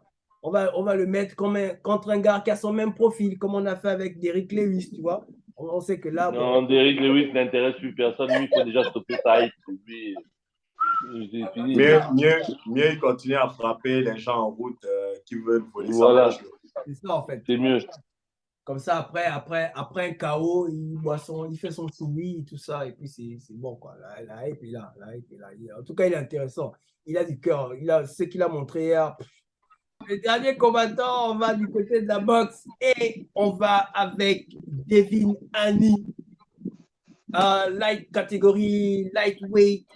on va le mettre contre un gars qui a son même profil, comme on a fait avec Derrick Lewis, tu vois. On sait que là. Non, Derrick Lewis n'intéresse plus personne. Lui, il faut déjà stopper ça. Lui, c'est fini. Mieux il continue à frapper les gens en route qui veulent voler sa voiture. C'est ça, en fait. C'est mieux. Comme ça, après un KO, il fait son choui et tout ça, et puis c'est bon, quoi. La hype est là. En tout cas, il est intéressant. Il a du cœur. Ce qu'il a montré hier. Le dernier combattant, on va du côté de la boxe et on va avec Devin Haney. Light catégorie, lightweight,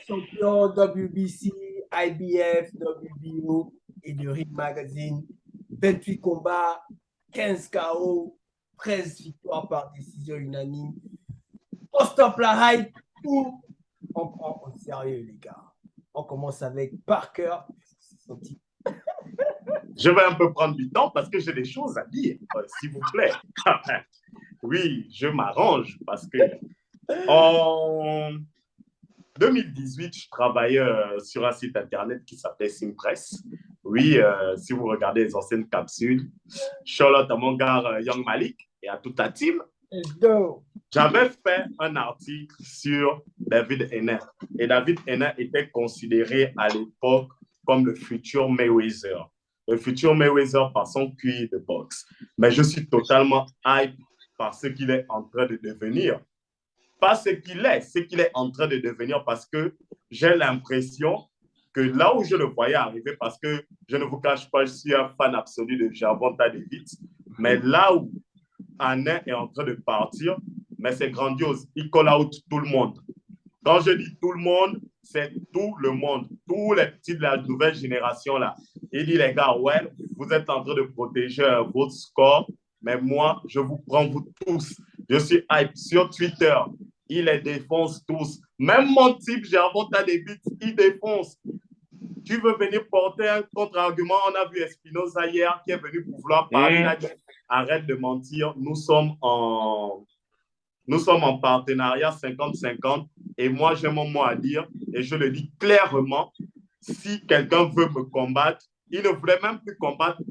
champion WBC, IBF, WBO et de Ring Magazine. 28 combats, 15 KO, 13 victoires par décision unanime. On stoppe la hype ou on prend au sérieux, les gars. On commence avec Parker. Je vais un peu prendre du temps parce que j'ai des choses à dire, s'il vous plaît. Oui, je m'arrange parce que en 2018, je travaillais sur un site internet qui s'appelait Simpress. Oui, si vous regardez les anciennes capsules, Charlotte à mon gars Young Malik et à toute la team. J'avais fait un article sur David Henner. Et David Henner était considéré à l'époque comme le futur Mayweather. Le futur Mayweather par son QI de boxe. Mais je suis totalement hype par ce qu'il est en train de devenir. Pas ce qu'il est en train de devenir parce que j'ai l'impression que là où je le voyais arriver, parce que je ne vous cache pas, je suis un fan absolu de Gervonta Davis, mais là où Haney est en train de partir, mais c'est grandiose. Il call out tout le monde. Quand je dis tout le monde, c'est tout le monde, tous les petits de la nouvelle génération là. Il dit les gars, ouais, vous êtes en train de protéger votre score, mais moi, je vous prends vous tous. Je suis hype sur Twitter. Il les défonce tous. Même mon type, Gervonta Davis, il défonce. Tu veux venir porter un contre-argument? On a vu Espinoza hier qui est venu pour vouloir parler. Il a dit, arrête de mentir, nous sommes en partenariat 50-50 et moi, j'ai mon mot à dire et je le dis clairement. Si quelqu'un veut me combattre, il ne voulait même plus combattre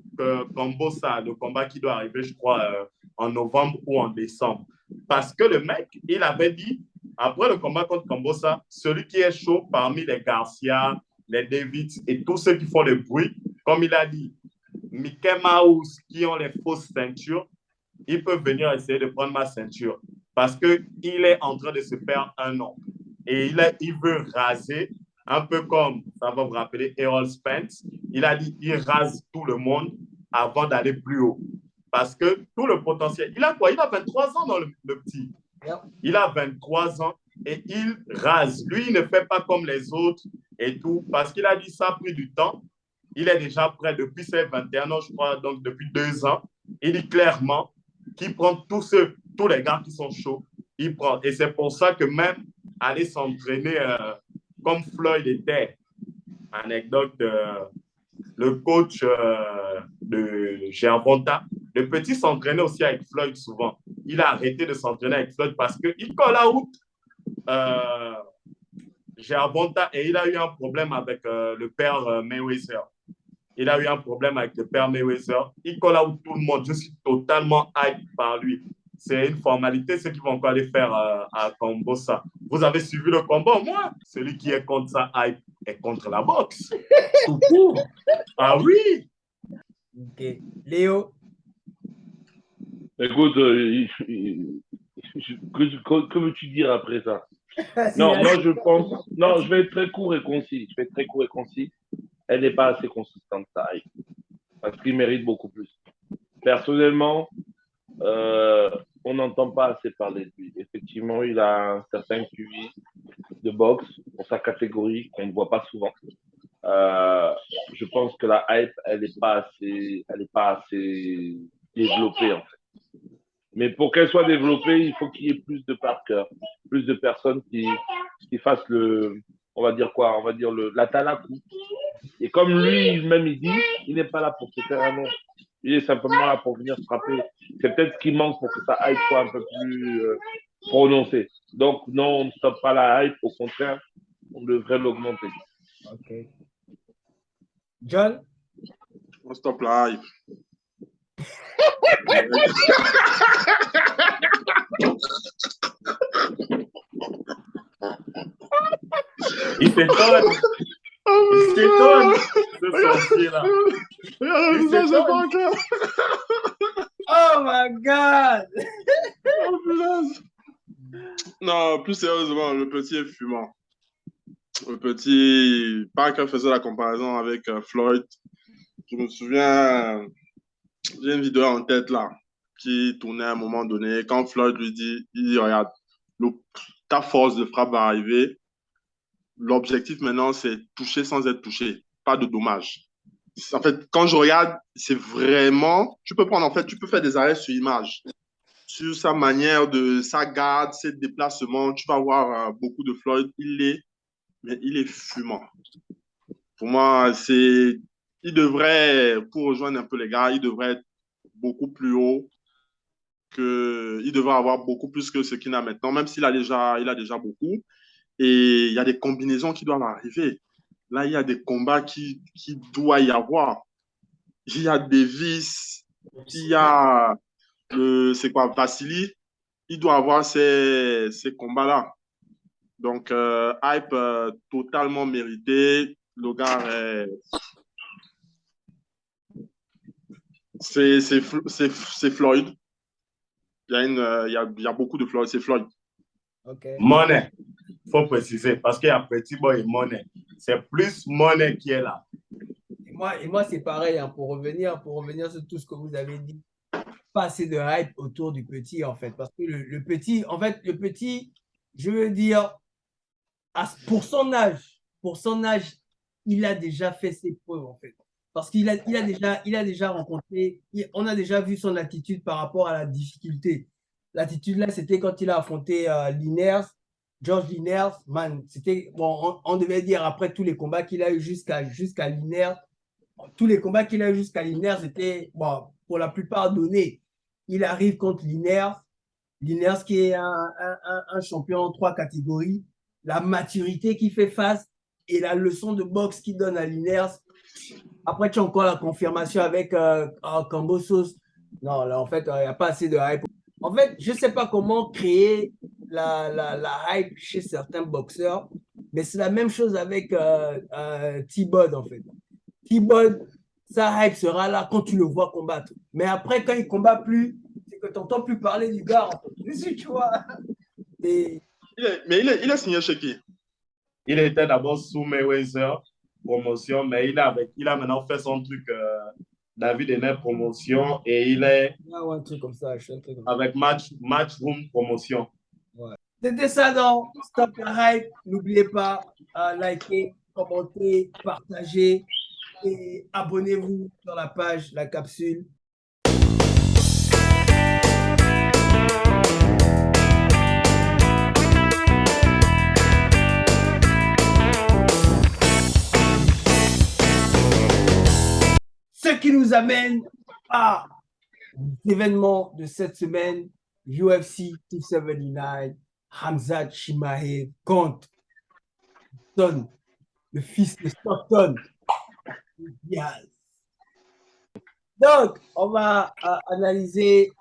Kambosa, le combat qui doit arriver, je crois, en novembre ou en décembre. Parce que le mec, il avait dit, après le combat contre Kambosa, celui qui est chaud parmi les Garcia, les Davids et tous ceux qui font le bruit, comme il a dit, Mickey Mouse qui ont les fausses ceintures, ils peuvent venir essayer de prendre ma ceinture parce qu'il est en train de se faire un nom. Et il veut raser, un peu comme, ça va vous rappeler, Errol Spence. Il a dit, il rase tout le monde avant d'aller plus haut. Parce que tout le potentiel, il a quoi? Il a 23 ans dans le petit. Il a 23 ans et il rase. Lui, il ne fait pas comme les autres et tout, parce qu'il a dit ça a pris du temps. Il est déjà prêt depuis ses 21 ans, je crois, donc depuis 2 ans. Il dit clairement qu'il prend tous les gars qui sont chauds. Il prend. Et c'est pour ça que même aller s'entraîner comme Floyd était, anecdote, le coach de Gervonta, le petit s'entraînait aussi avec Floyd souvent. Il a arrêté de s'entraîner avec Floyd parce qu'il call out Gervonta et il a eu un problème avec le père Mayweather. Il a eu un problème avec le père Mayweather. Il call out tout le monde. Je suis totalement hype par lui. C'est une formalité, ce qu'ils vont encore aller faire à Kambosa. Vous avez suivi le combat, moi? Celui qui est contre ça, hype, est contre la boxe. Tout court. Ah oui. Ok. Léo? Écoute, que veux-tu dire après ça? Non, moi je pense. Non, je vais être très court et concis. Elle n'est pas assez consistante, ça arrive. Parce qu'il mérite beaucoup plus. Personnellement, on n'entend pas assez parler de lui. Effectivement, il a un certain QI de boxe pour sa catégorie qu'on ne voit pas souvent. Je pense que la hype, elle n'est pas assez développée en fait. Mais pour qu'elle soit développée, il faut qu'il y ait plus de parkers, plus de personnes qui fassent on va dire quoi, on va dire la talakou. Et comme lui-même il dit, il n'est pas là pour se faire un nom. Il est simplement là pour venir frapper. C'est peut-être ce qui manque pour que sa hype soit un peu plus prononcée. Donc non, on ne stoppe pas la hype, au contraire, on devrait l'augmenter. Ok. John? On stoppe la hype. Il s'étonne. Il s'étonne, ce sorcier-là. Il s'étonne. Oh my God! Non, plus sérieusement, le petit est fumant. Le petit, Parker faisait la comparaison avec Floyd. Je me souviens, j'ai une vidéo en tête là, qui tournait à un moment donné. Quand Floyd lui dit, il dit, regarde, ta force de frappe va arriver. L'objectif maintenant, c'est toucher sans être touché. Pas de dommages. En fait, quand je regarde, c'est vraiment... Tu peux prendre, en fait, tu peux faire des arrêts sur image. Sur sa manière de... sa garde, ses déplacements. Tu vas voir beaucoup de Floyd. Mais il est fumant. Pour moi, c'est... Il devrait, pour rejoindre un peu les gars, il devrait être beaucoup plus haut. Il devrait avoir beaucoup plus que ce qu'il a maintenant, même s'il a déjà beaucoup. Et il y a des combinaisons qui doivent arriver. Là, il y a des combats qui doivent y avoir. Il y a Davis, il y a c'est quoi, Vassili. Il doit avoir ces combats-là. Donc, hype totalement mérité. Le gars, c'est Floyd. Il y a beaucoup de Floyd. C'est Floyd. Okay. Money, il faut préciser, parce qu'il y a Petit Boy et Money. C'est plus Money qui est là. Et moi c'est pareil, hein, pour revenir sur tout ce que vous avez dit. Pas assez de hype autour du petit, en fait. Parce que le petit, je veux dire, pour son âge, il a déjà fait ses preuves, en fait. Parce qu'il a déjà rencontré, on a déjà vu son attitude par rapport à la difficulté. L'attitude là, c'était quand il a affronté George Linares, man, c'était, bon, on devait dire après tous les combats qu'il a eu jusqu'à Linares, tous les combats qu'il a eu jusqu'à Linares étaient, bon, pour la plupart donnés. Il arrive contre Linares qui est un champion en 3 catégories, la maturité qu'il fait face et la leçon de boxe qu'il donne à Linares. Après, tu as encore la confirmation avec Kambosos. Non, là, en fait, il n'y a pas assez de hype. En fait, je ne sais pas comment créer la hype chez certains boxeurs, mais c'est la même chose avec T-Bod, en fait. T-Bod, sa hype sera là quand tu le vois combattre. Mais après, quand il ne combat plus, c'est que tu n'entends plus parler du gars. En fait. Tu vois. Et... il a signé chez qui? Il était d'abord sous Mayweather promotion, mais il a maintenant fait son truc David Henner promotion et il est un truc comme ça, avec Matchroom promotion. Ouais. C'était ça dans Stop la Hype. N'oubliez pas liker, commenter, partager et abonnez-vous sur la page La Capsule. Ce qui nous amène à l'événement de cette semaine, UFC 279, Khamzat Chimaev contre Stockton, le fils de Stockton. Diaz. Donc, on va analyser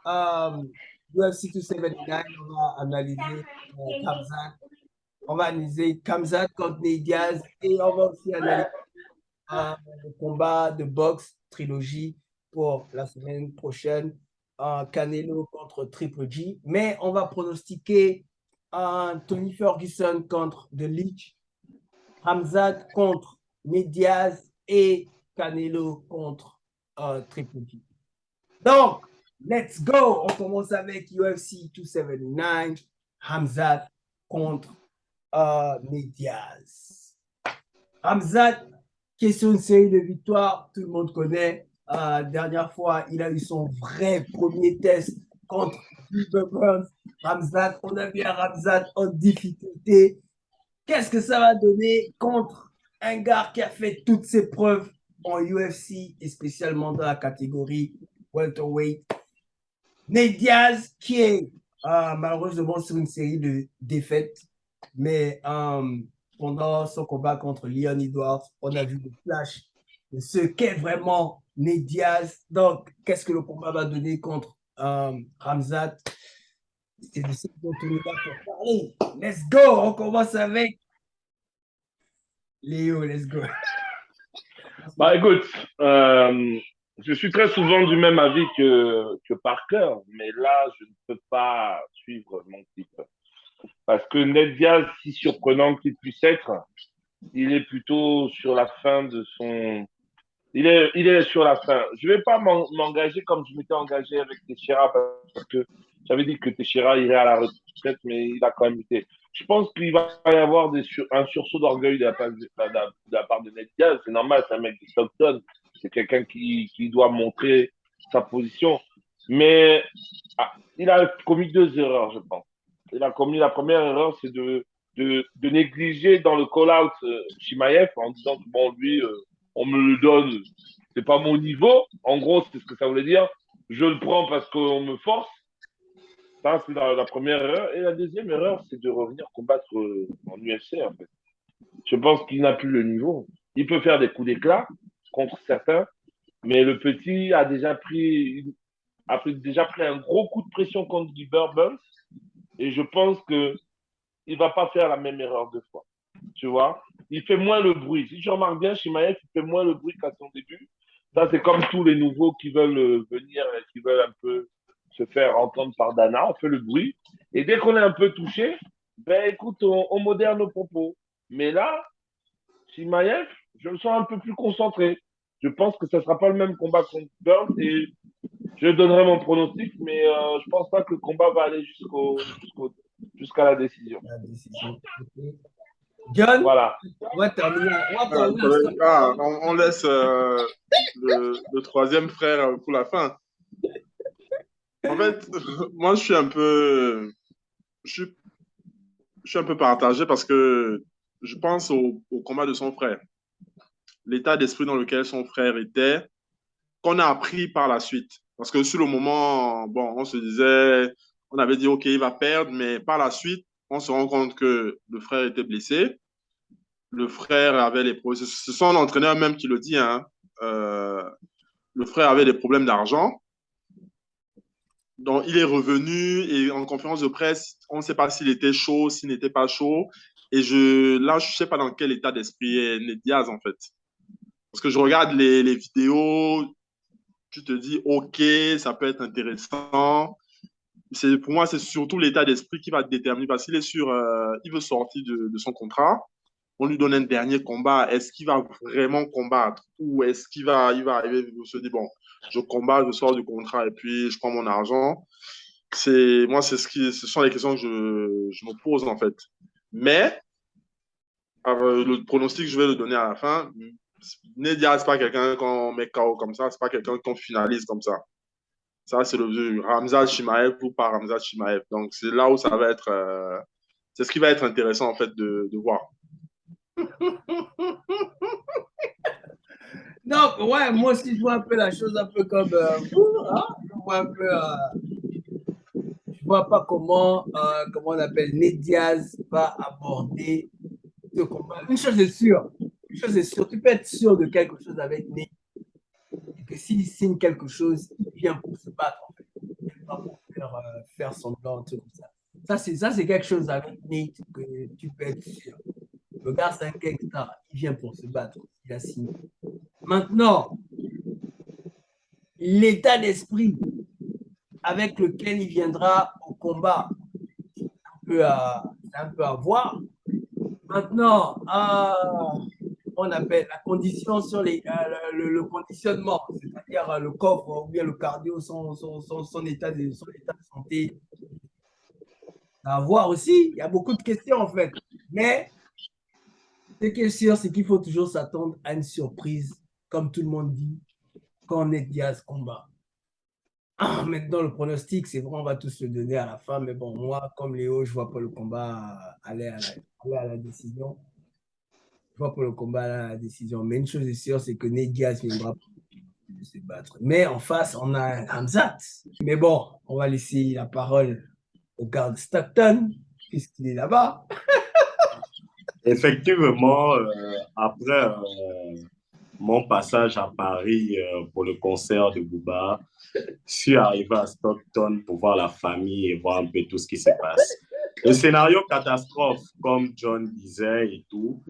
UFC 279, on va analyser Khamzat. On va analyser Khamzat contre Nate Diaz et on va aussi analyser le combat de boxe trilogie pour la semaine prochaine, Canelo contre Triple G. Mais on va pronostiquer Tony Ferguson contre The Leech, Khamzat contre Nate Diaz et Canelo contre Triple G. Donc, Let's go! On commence avec UFC 279, Hamzat contre Nate Diaz. Hamzat, qui est sur une série de victoires, tout le monde connaît. Dernière fois, il a eu son vrai premier test contre Gilbert Burns. Hamzat, on a vu un Hamzat en difficulté. Qu'est-ce que ça va donner contre un gars qui a fait toutes ses preuves en UFC et spécialement dans la catégorie welterweight? Nate Diaz, qui est malheureusement sur une série de défaites, mais pendant son combat contre Leon Edwards, on a vu le flash de ce qu'est vraiment Nate Diaz. Donc, qu'est-ce que le combat va donner contre Hamzat? C'est de ce dont on est là pour parler. Let's go! On commence avec Léo, let's go. Bah écoute, je suis très souvent du même avis que Parker, mais là, je ne peux pas suivre mon type. Parce que Nate Diaz, si surprenant qu'il puisse être, il est plutôt sur la fin de son... il est sur la fin. Je ne vais pas m'engager comme je m'étais engagé avec Teixeira parce que j'avais dit que Teixeira irait à la retraite, mais il a quand même été. Je pense qu'il va y avoir un sursaut d'orgueil de la part de Nate Diaz. C'est normal, c'est un mec de Stockton. C'est quelqu'un qui doit montrer sa position. Mais il a commis deux erreurs, je pense. Il a commis la première erreur, c'est de négliger dans le call-out Chimaev en disant que bon, lui, on me le donne, c'est pas mon niveau. En gros, c'est ce que ça voulait dire. Je le prends parce qu'on me force. Ça, c'est la première erreur. Et la deuxième erreur, c'est de revenir combattre en UFC, en fait. Je pense qu'il n'a plus le niveau. Il peut faire des coups d'éclat contre certains, mais le petit a déjà pris un gros coup de pression contre Gilbert Burns. Et je pense qu'il ne va pas faire la même erreur deux fois. Tu vois, il fait moins le bruit. Si tu remarques bien, Chimaev, il fait moins le bruit qu'à son début. Ça, c'est comme tous les nouveaux qui veulent venir et qui veulent un peu se faire entendre par Dana. On fait le bruit. Et dès qu'on est un peu touché, ben écoute, on modère nos propos. Mais là, Chimaev, je me sens un peu plus concentré. Je pense que ce ne sera pas le même combat contre Burns et je donnerai mon pronostic, mais je ne pense pas que le combat va aller jusqu'à la décision. La décision. Okay. John, voilà. On laisse le troisième frère pour la fin. En fait, moi, je suis un peu partagé parce que je pense au combat de son frère. L'état d'esprit dans lequel son frère était, qu'on a appris par la suite. Parce que sur le moment, bon, on se disait, on avait dit, OK, il va perdre, mais par la suite, on se rend compte que le frère était blessé. Le frère avait les problèmes. C'est son entraîneur même qui le dit, hein. Le frère avait des problèmes d'argent. Donc, il est revenu et en conférence de presse, on ne sait pas s'il était chaud, s'il n'était pas chaud. Et là, je ne sais pas dans quel état d'esprit est Nate Diaz, en fait. Parce que je regarde les vidéos, tu te dis, OK, ça peut être intéressant. Pour moi, c'est surtout l'état d'esprit qui va déterminer. Parce qu'il est sûr, il veut sortir de son contrat. On lui donne un dernier combat. Est-ce qu'il va vraiment combattre? Ou est-ce qu'il va arriver et se dire, bon, je combats, je sors du contrat et puis je prends mon argent? Moi, ce sont les questions que je me pose, en fait. Mais, le pronostic, je vais le donner à la fin. Nate Diaz, c'est pas quelqu'un qu'on met KO comme ça. C'est pas quelqu'un qu'on finalise comme ça. Ça, c'est le Hamzat Chimaev ou pas Hamzat Chimaev. Donc, c'est là où ça va être... c'est ce qui va être intéressant, en fait, de voir. Donc, ouais, moi aussi, je vois un peu la chose un peu comme vous, hein? Je vois un peu, je vois pas comment on appelle, Nate Diaz va aborder ce combat. Une chose est sûre, tu peux être sûr de quelque chose avec Nate, et que s'il signe quelque chose, il vient pour se battre, en fait. Il vient pas pour faire semblant, tout comme ça. Ça, c'est quelque chose avec Nate que tu peux être sûr. Le gars, c'est un gangster, il vient pour se battre, il a signé. Maintenant, l'état d'esprit avec lequel il viendra au combat, c'est un peu à voir. Maintenant, on appelle la condition sur le conditionnement, c'est-à-dire dire, le coffre ou bien le cardio, son état de santé. À voir aussi, il y a beaucoup de questions en fait. Mais ce qui est sûr, c'est qu'il faut toujours s'attendre à une surprise, comme tout le monde dit, quand Ned Diaz combat. Ah, maintenant, le pronostic, c'est vrai, on va tous le donner à la fin. Mais bon, moi, comme Léo, je vois pas le combat aller à la décision. Je vois pas le combat aller à la décision. Mais une chose est sûre, c'est que Ned Diaz viendra se battre. Mais en face, on a Hamzat. Mais bon, on va laisser la parole au gars de Stockton, puisqu'il est là-bas. Effectivement, après mon passage à Paris pour le concert de Booba, je suis arrivé à Stockton pour voir la famille et voir un peu tout ce qui se passe. Le scénario catastrophe, comme John disait et tout,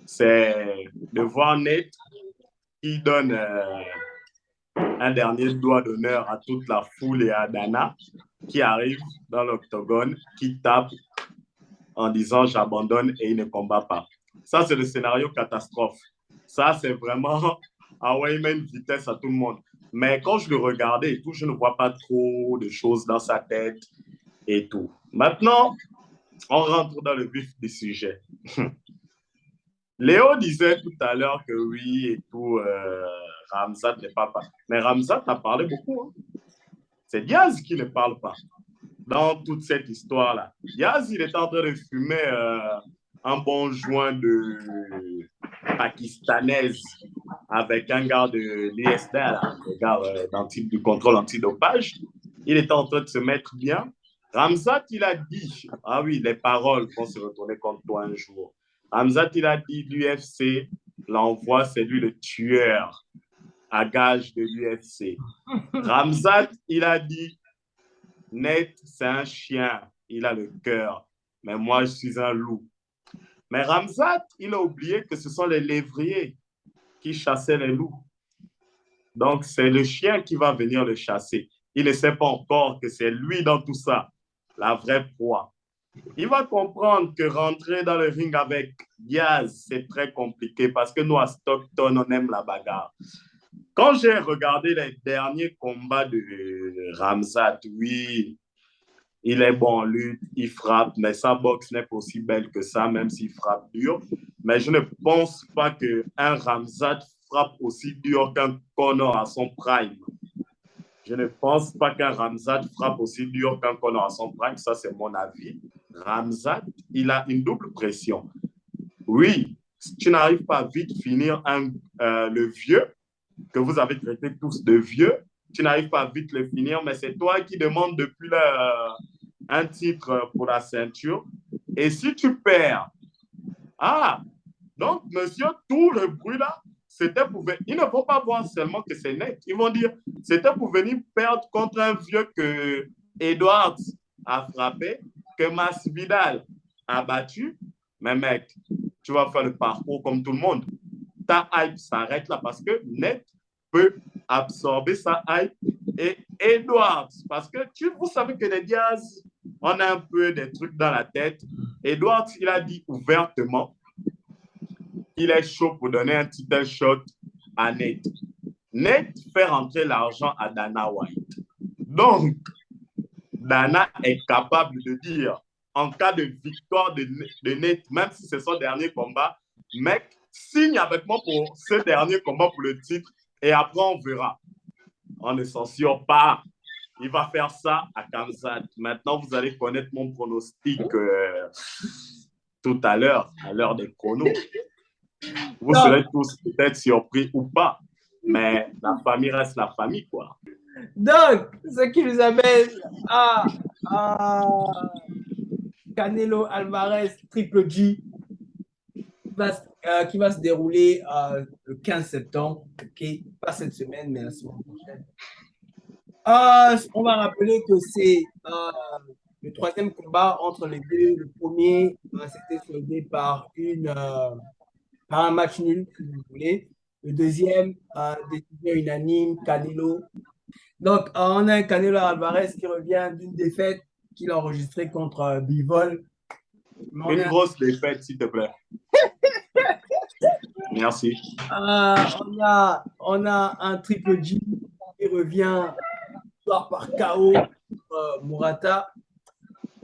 c'est de voir Nate qui donne un dernier doigt d'honneur à toute la foule et à Dana qui arrive dans l'octogone, qui tape en disant j'abandonne et il ne combat pas. Ça, c'est le scénario catastrophe. Ça, c'est vraiment envoyer une vitesse à tout le monde. Mais quand je le regardais et tout, je ne vois pas trop de choses dans sa tête et tout. Maintenant, on rentre dans le vif du sujet. Léo disait tout à l'heure que oui et tout, Ramzat n'est pas... Mais Ramzat a parlé beaucoup. Hein. C'est Diaz qui ne parle pas dans toute cette histoire-là. Diaz, il est en train de fumer un bon joint de pakistanaise avec un gars de l'ISDA, le gars du contrôle antidopage. Il était en train de se mettre bien. Ramzat, il a dit, ah oui, les paroles vont se retourner contre toi un jour. Ramzat, il a dit, l'UFC, l'envoi, c'est lui le tueur à gage de l'UFC. Ramzat, il a dit, Net, c'est un chien, il a le cœur, mais moi, je suis un loup. Mais Ramzat, il a oublié que ce sont les lévriers qui chassaient les loups. Donc, c'est le chien qui va venir le chasser. Il ne sait pas encore que c'est lui dans tout ça, la vraie proie. Il va comprendre que rentrer dans le ring avec Diaz, c'est très compliqué parce que nous, à Stockton, on aime la bagarre. Quand j'ai regardé les derniers combats de Ramzat, oui, il est bon en lutte, il frappe, mais sa boxe n'est pas aussi belle que ça, même s'il frappe dur. Mais je ne pense pas qu'un Ramzat frappe aussi dur qu'un Conor à son prime. Je ne pense pas qu'un Ramzat frappe aussi dur qu'un Conor à son prime. Ça, c'est mon avis. Ramzat, il a une double pression. Oui, si tu n'arrives pas à vite finir le vieux, que vous avez traité tous de vieux, tu n'arrives pas à vite le finir, mais c'est toi qui demandes depuis un titre pour la ceinture. Et si tu perds, donc, monsieur, tout le bruit là, c'était pour... Ils ne vont pas voir seulement que c'est net. Ils vont dire, c'était pour venir perdre contre un vieux que Edwards a frappé, que Masvidal a battu. Mais mec, tu vas faire le parcours comme tout le monde. Ta hype s'arrête là parce que Net peut absorber sa hype et Edwards, parce que vous savez que les Diaz, on a un peu des trucs dans la tête. Edwards, il a dit ouvertement qu'il est chaud pour donner un title shot à Nate. Nate fait rentrer l'argent à Dana White. Donc, Dana est capable de dire, en cas de victoire de Nate, même si c'est son dernier combat, mec, signe avec moi pour ce dernier combat pour le titre et après on verra. On ne censure pas. Il va faire ça à Kamzat. Maintenant, vous allez connaître mon pronostic tout à l'heure des chronos. Vous serez tous peut-être surpris ou pas, mais la famille reste la famille, quoi. Donc, ce qui nous amène à Canelo Alvarez Triple G qui va se dérouler le 15 septembre, okay? Pas cette semaine, mais la semaine prochaine. On va rappeler que c'est le troisième combat entre les deux. Le premier, c'était soldé par un match nul, si vous voulez. Le deuxième, décision unanime, Canelo. Donc, on a un Canelo Alvarez qui revient d'une défaite qu'il a enregistrée contre Bivol. Une grosse défaite, s'il te plaît. Merci. On a un Triple G il revient victoire par KO Murata.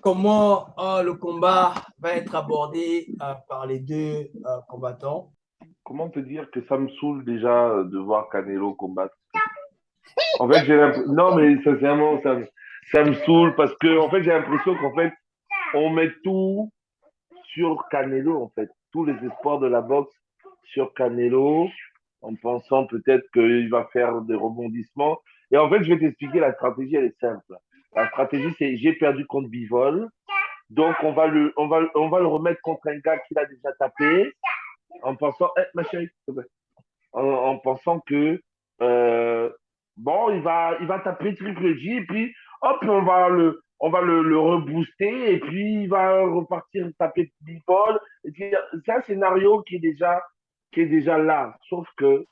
Comment le combat va être abordé par les deux combattants? Comment te dire que ça me saoule déjà de voir Canelo combattre? En fait, j'ai l'impression. Non, mais sincèrement, ça me saoule parce que, en fait, j'ai l'impression qu'en fait, on met tout sur Canelo, en fait. Tous les espoirs de la boxe sur Canelo, en pensant peut-être qu'il va faire des rebondissements. Et en fait, je vais t'expliquer, la stratégie, elle est simple. La stratégie, c'est j'ai perdu contre Bivol, donc on va le remettre contre un gars qui l'a déjà tapé, en pensant, ma chérie, s'il te plaît. En pensant que bon, il va taper Triple G, et puis hop, on va le rebooster, et puis il va repartir taper Bivol. C'est un scénario qui est déjà là. Sauf que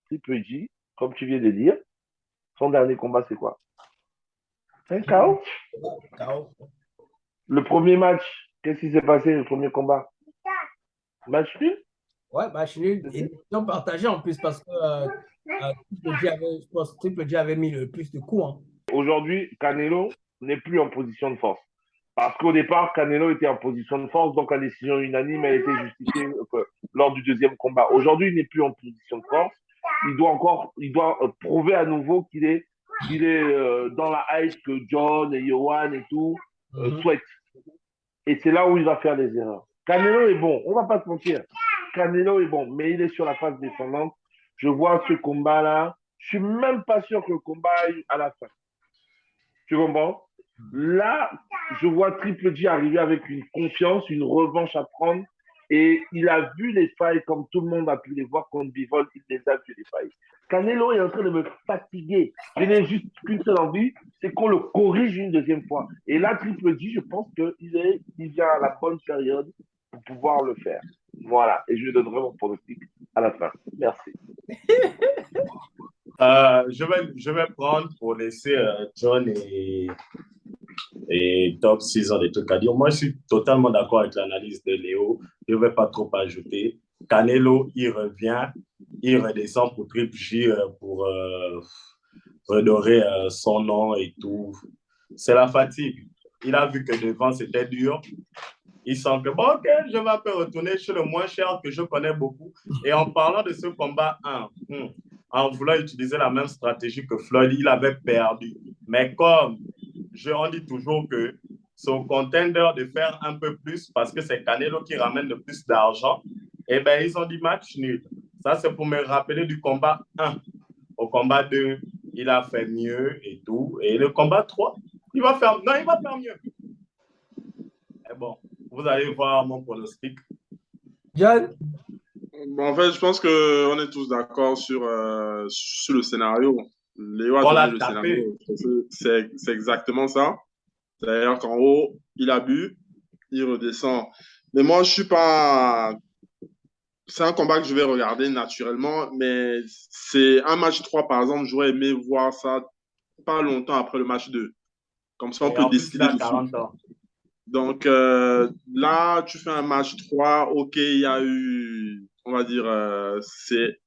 Triple G, comme tu viens de dire, son dernier combat, c'est quoi? Un KO. KO. Le premier match, qu'est-ce qui s'est passé, le premier combat? Match nul? Ouais, match nul. Et décision partagée en plus parce que je pense que Triple G avait mis le plus de coups. Hein. Aujourd'hui, Canelo n'est plus en position de force. Parce qu'au départ, Canelo était en position de force, donc la décision unanime a été justifiée lors du deuxième combat. Aujourd'hui, il n'est plus en position de force. Il doit prouver à nouveau qu'il est dans la hype que John et Johan et tout souhaitent. Et c'est là où il va faire les erreurs. Canelo est bon, on va pas se mentir. Canelo est bon, mais il est sur la phase descendante. Je vois ce combat-là. Je suis même pas sûr que le combat aille à la fin. Tu comprends? Là, je vois Triple G arriver avec une confiance, une revanche à prendre. Et il a vu les failles comme tout le monde a pu les voir contre Bivol. Il les a vu les failles. Canelo est en train de me fatiguer. Je n'ai juste qu'une seule envie, c'est qu'on le corrige une deuxième fois. Et là, Triple G, je pense qu'il vient à la bonne période pour pouvoir le faire. Voilà. Et je donnerai mon pronostic à la fin. Merci. Je vais prendre pour laisser John et Top 6 ans des trucs à dire. Moi, je suis totalement d'accord avec l'analyse de Léo. Je ne vais pas trop ajouter. Canelo, il revient, il redescend pour Triple J pour redorer son nom et tout. C'est la fatigue. Il a vu que devant, c'était dur. Il sent que, bon, ok, je vais un peu retourner chez le moins cher que je connais beaucoup. Et en parlant de ce combat 1, en voulant utiliser la même stratégie que Floyd, il avait perdu. Mais comme on dit toujours que son contender de faire un peu plus parce que c'est Canelo qui ramène le plus d'argent, eh bien, ils ont dit match nul. Ça, c'est pour me rappeler du combat 1. Au combat 2, il a fait mieux et tout. Et le combat 3, il va faire mieux. Et bon, vous allez voir mon pronostic. John? Bon, en fait, je pense qu'on est tous d'accord sur le scénario. Léo a On donné l'a le tapé. scénario. C'est exactement ça. C'est-à-dire qu'en haut, il a bu, il redescend. Mais moi, je suis pas. C'est un combat que je vais regarder naturellement, mais c'est un match 3 par exemple. J'aurais aimé voir ça pas longtemps après le match 2. Comme ça, on Et peut en plus, il décider a dessus. 40 ans. Donc là, tu fais un match 3. Ok, il y a eu, on va dire, c'est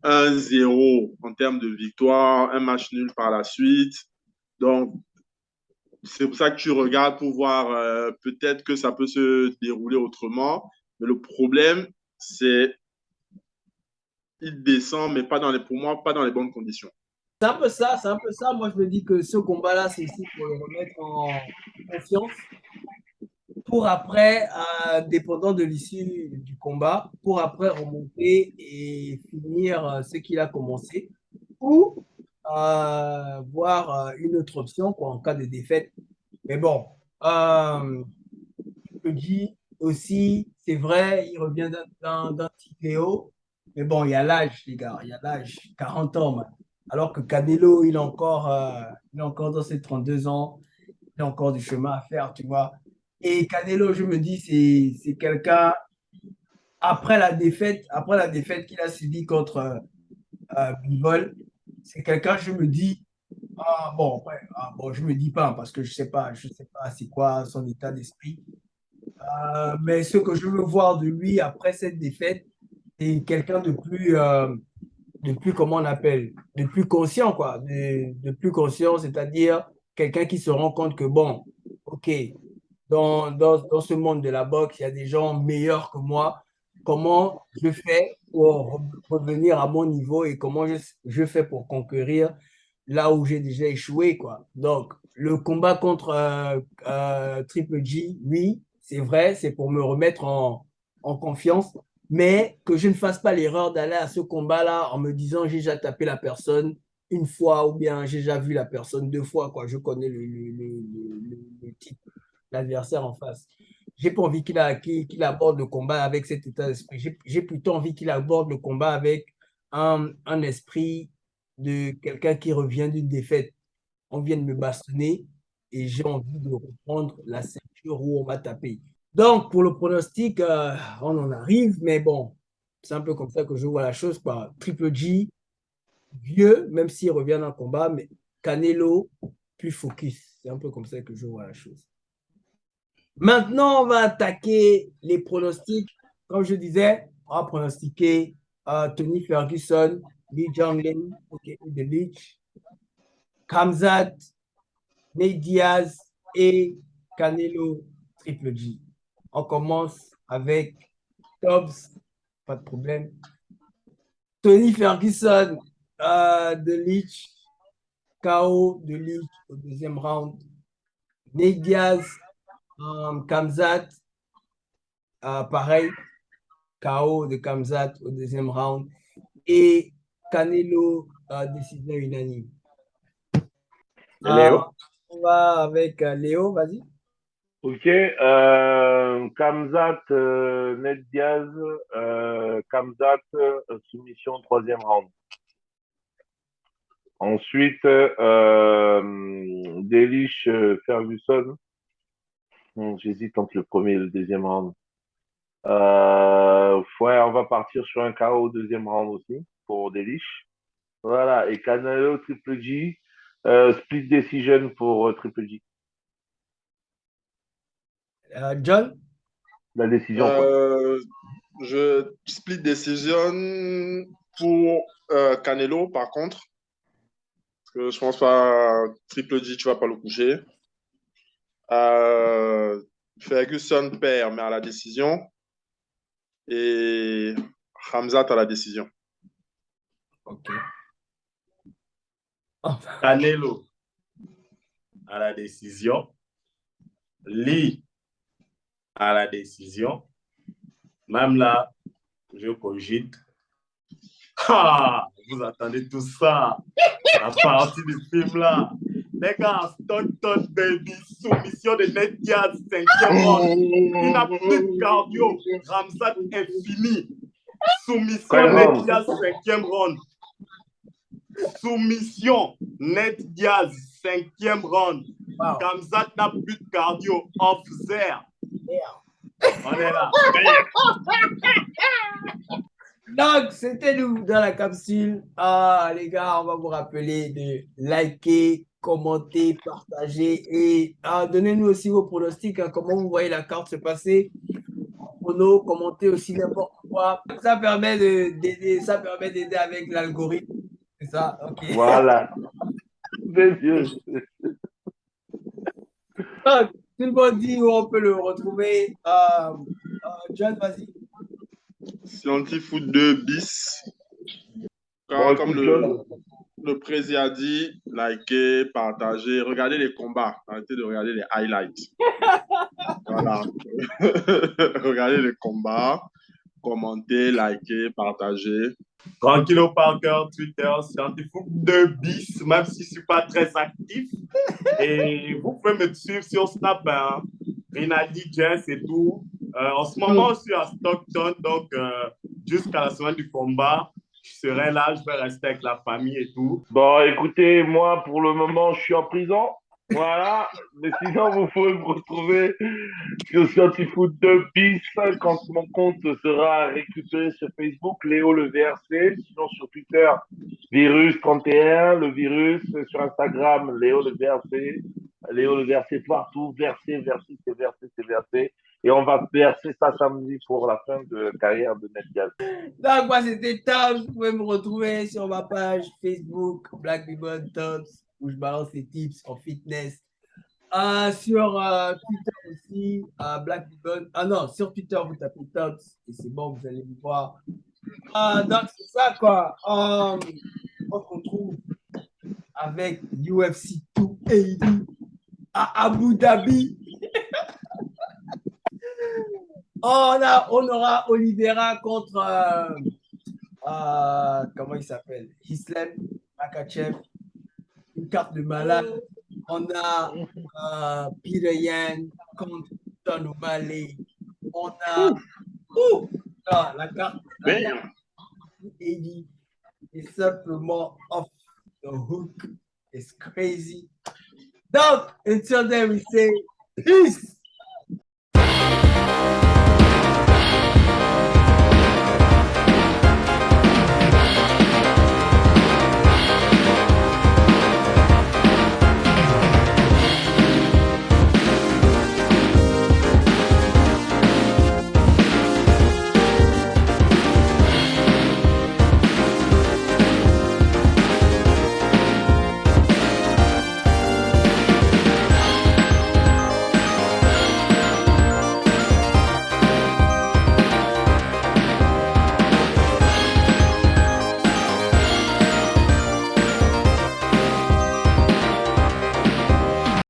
1-0 en termes de victoire, un match nul par la suite. Donc, c'est pour ça que tu regardes pour voir peut-être que ça peut se dérouler autrement. Mais le problème, c'est il descend, mais pas dans les, pour moi, pas dans les bonnes conditions. C'est un peu ça, c'est un peu ça. Moi, je me dis que ce combat-là, c'est aussi pour le remettre en confiance pour après, dépendant de l'issue du combat, pour après remonter et finir ce qu'il a commencé ou voir une autre option quoi, en cas de défaite. Mais bon, je dis aussi, c'est vrai, il revient d'un petit PO. Mais bon, il y a l'âge, les gars, il y a l'âge, 40 ans. Man. Alors que Canelo, il est encore dans ses 32 ans, il a encore du chemin à faire, tu vois. Et Canelo, je me dis, c'est quelqu'un, après la défaite qu'il a subie contre Bivol, c'est quelqu'un, je me dis, bon, je me dis pas, parce que je sais pas c'est quoi son état d'esprit. Mais ce que je veux voir de lui après cette défaite, c'est quelqu'un de plus de plus, comment on appelle, de plus conscient, quoi, de plus conscient, c'est-à-dire quelqu'un qui se rend compte que, bon, OK, dans ce monde de la boxe, il y a des gens meilleurs que moi. Comment je fais pour revenir à mon niveau et comment je fais pour conquérir là où j'ai déjà échoué, quoi. Donc, le combat contre Triple G, oui, c'est vrai, c'est pour me remettre en confiance, mais que je ne fasse pas l'erreur d'aller à ce combat-là en me disant j'ai déjà tapé la personne une fois ou bien j'ai déjà vu la personne deux fois, quoi. Je connais le type, l'adversaire en face. J'ai pas envie qu'il aborde le combat avec cet état d'esprit. J'ai plutôt envie qu'il aborde le combat avec un esprit de quelqu'un qui revient d'une défaite. On vient de me bastonner et j'ai envie de reprendre la ceinture où on m'a tapé. Donc, pour le pronostic, on en arrive, mais bon, c'est un peu comme ça que je vois la chose, quoi. Triple G, vieux, même s'il revient dans le combat, mais Canelo, plus focus. C'est un peu comme ça que je vois la chose. Maintenant, on va attaquer les pronostics. Comme je disais, on va pronostiquer Tony Ferguson, Lee Jonglin, okay, The Leech, Khamzat, Nate Diaz et Canelo Triple G. On commence avec Dobbs, pas de problème. Tony Ferguson, The Leech, KO de Leech au deuxième round. Nate Diaz, Khamzat, pareil, KO de Khamzat au deuxième round. Et Canelo, décision unanime. Léo? On va avec Léo, vas-y. Ok, Khamzat, Ned Diaz, Khamzat, soumission troisième round. Ensuite, Delish, Ferguson. J'hésite entre le premier et le deuxième round. Ouais, on va partir sur un KO au deuxième round aussi pour Delish. Voilà, et Canelo Triple G, split decision pour Triple G. John? La décision, quoi. Je split decision pour Canelo, par contre. Parce que je pense pas, Triple G, tu vas pas le coucher. Ferguson perd, mais à la décision. Et Khamzat à la décision. Ok. Canelo à la décision. Lee à la décision. Même là, je cogite. Ah, vous attendez tout ça. La partie du film là. Les gars, Stockton Baby, soumission de Ned Diaz, 5e round. Il n'a plus de cardio. Khamzat est fini. Soumission Ned Diaz, 5e round. Soumission Ned Diaz, 5e round. Wow. Khamzat n'a plus de cardio. Off there. On est là. Donc, c'était nous dans la capsule. Les gars, on va vous rappeler de liker, commenter, partager et donnez-nous aussi vos pronostics. Comment vous voyez la carte se passer. Pronos, commentez aussi n'importe quoi. Ça permet d'aider, ça permet d'aider avec l'algorithme. C'est ça? Ok. Voilà. Messieurs. Donc, tout le monde dit où on peut le retrouver. John, vas-y. Scientifoot 2 bis. Bon, Comme écoute, le président a dit, likez, partagez, regardez les combats. Arrêtez de regarder les highlights. Voilà. Regardez les combats, commentez, likez, partagez. Tranquillo Parker, Twitter, Scientifoot 2 bis, même si je ne suis pas très actif. Et vous pouvez me suivre sur Snap, hein, Rinaldi Jess et tout. En ce moment, je suis à Stockton, donc jusqu'à la semaine du combat, je serai là, je vais rester avec la famille et tout. Bon, écoutez, moi, pour le moment, je suis en prison. Voilà. Mais sinon, vous pouvez me retrouver sur Scientifoot 2 bis quand mon compte sera récupéré sur Facebook, Léo le VRC. Sinon, sur Twitter, Virus31, le virus. Sur Instagram, Léo le VRC. Léo le VRC partout. VRC, c'est VRC, c'est VRC. Et on va verser ça samedi pour la fin de carrière de Ned Diaz. Donc, moi, c'était Tom. Vous pouvez me retrouver sur ma page Facebook, Black People Tops, où je balance des tips en fitness. Sur Twitter aussi, Black People. Ah non, sur Twitter, vous tapez Tops et c'est bon, vous allez me voir. Donc, c'est ça, quoi. On se retrouve avec UFC 280 à Abu Dhabi. On aura Oliveira contre, comment il s'appelle? Islam Makhachev, une carte de malade. On a Peter Yan contre Sean O'Malley. On a la carte Eddie est simplement off the hook. It's crazy. Donc, until then, we say peace.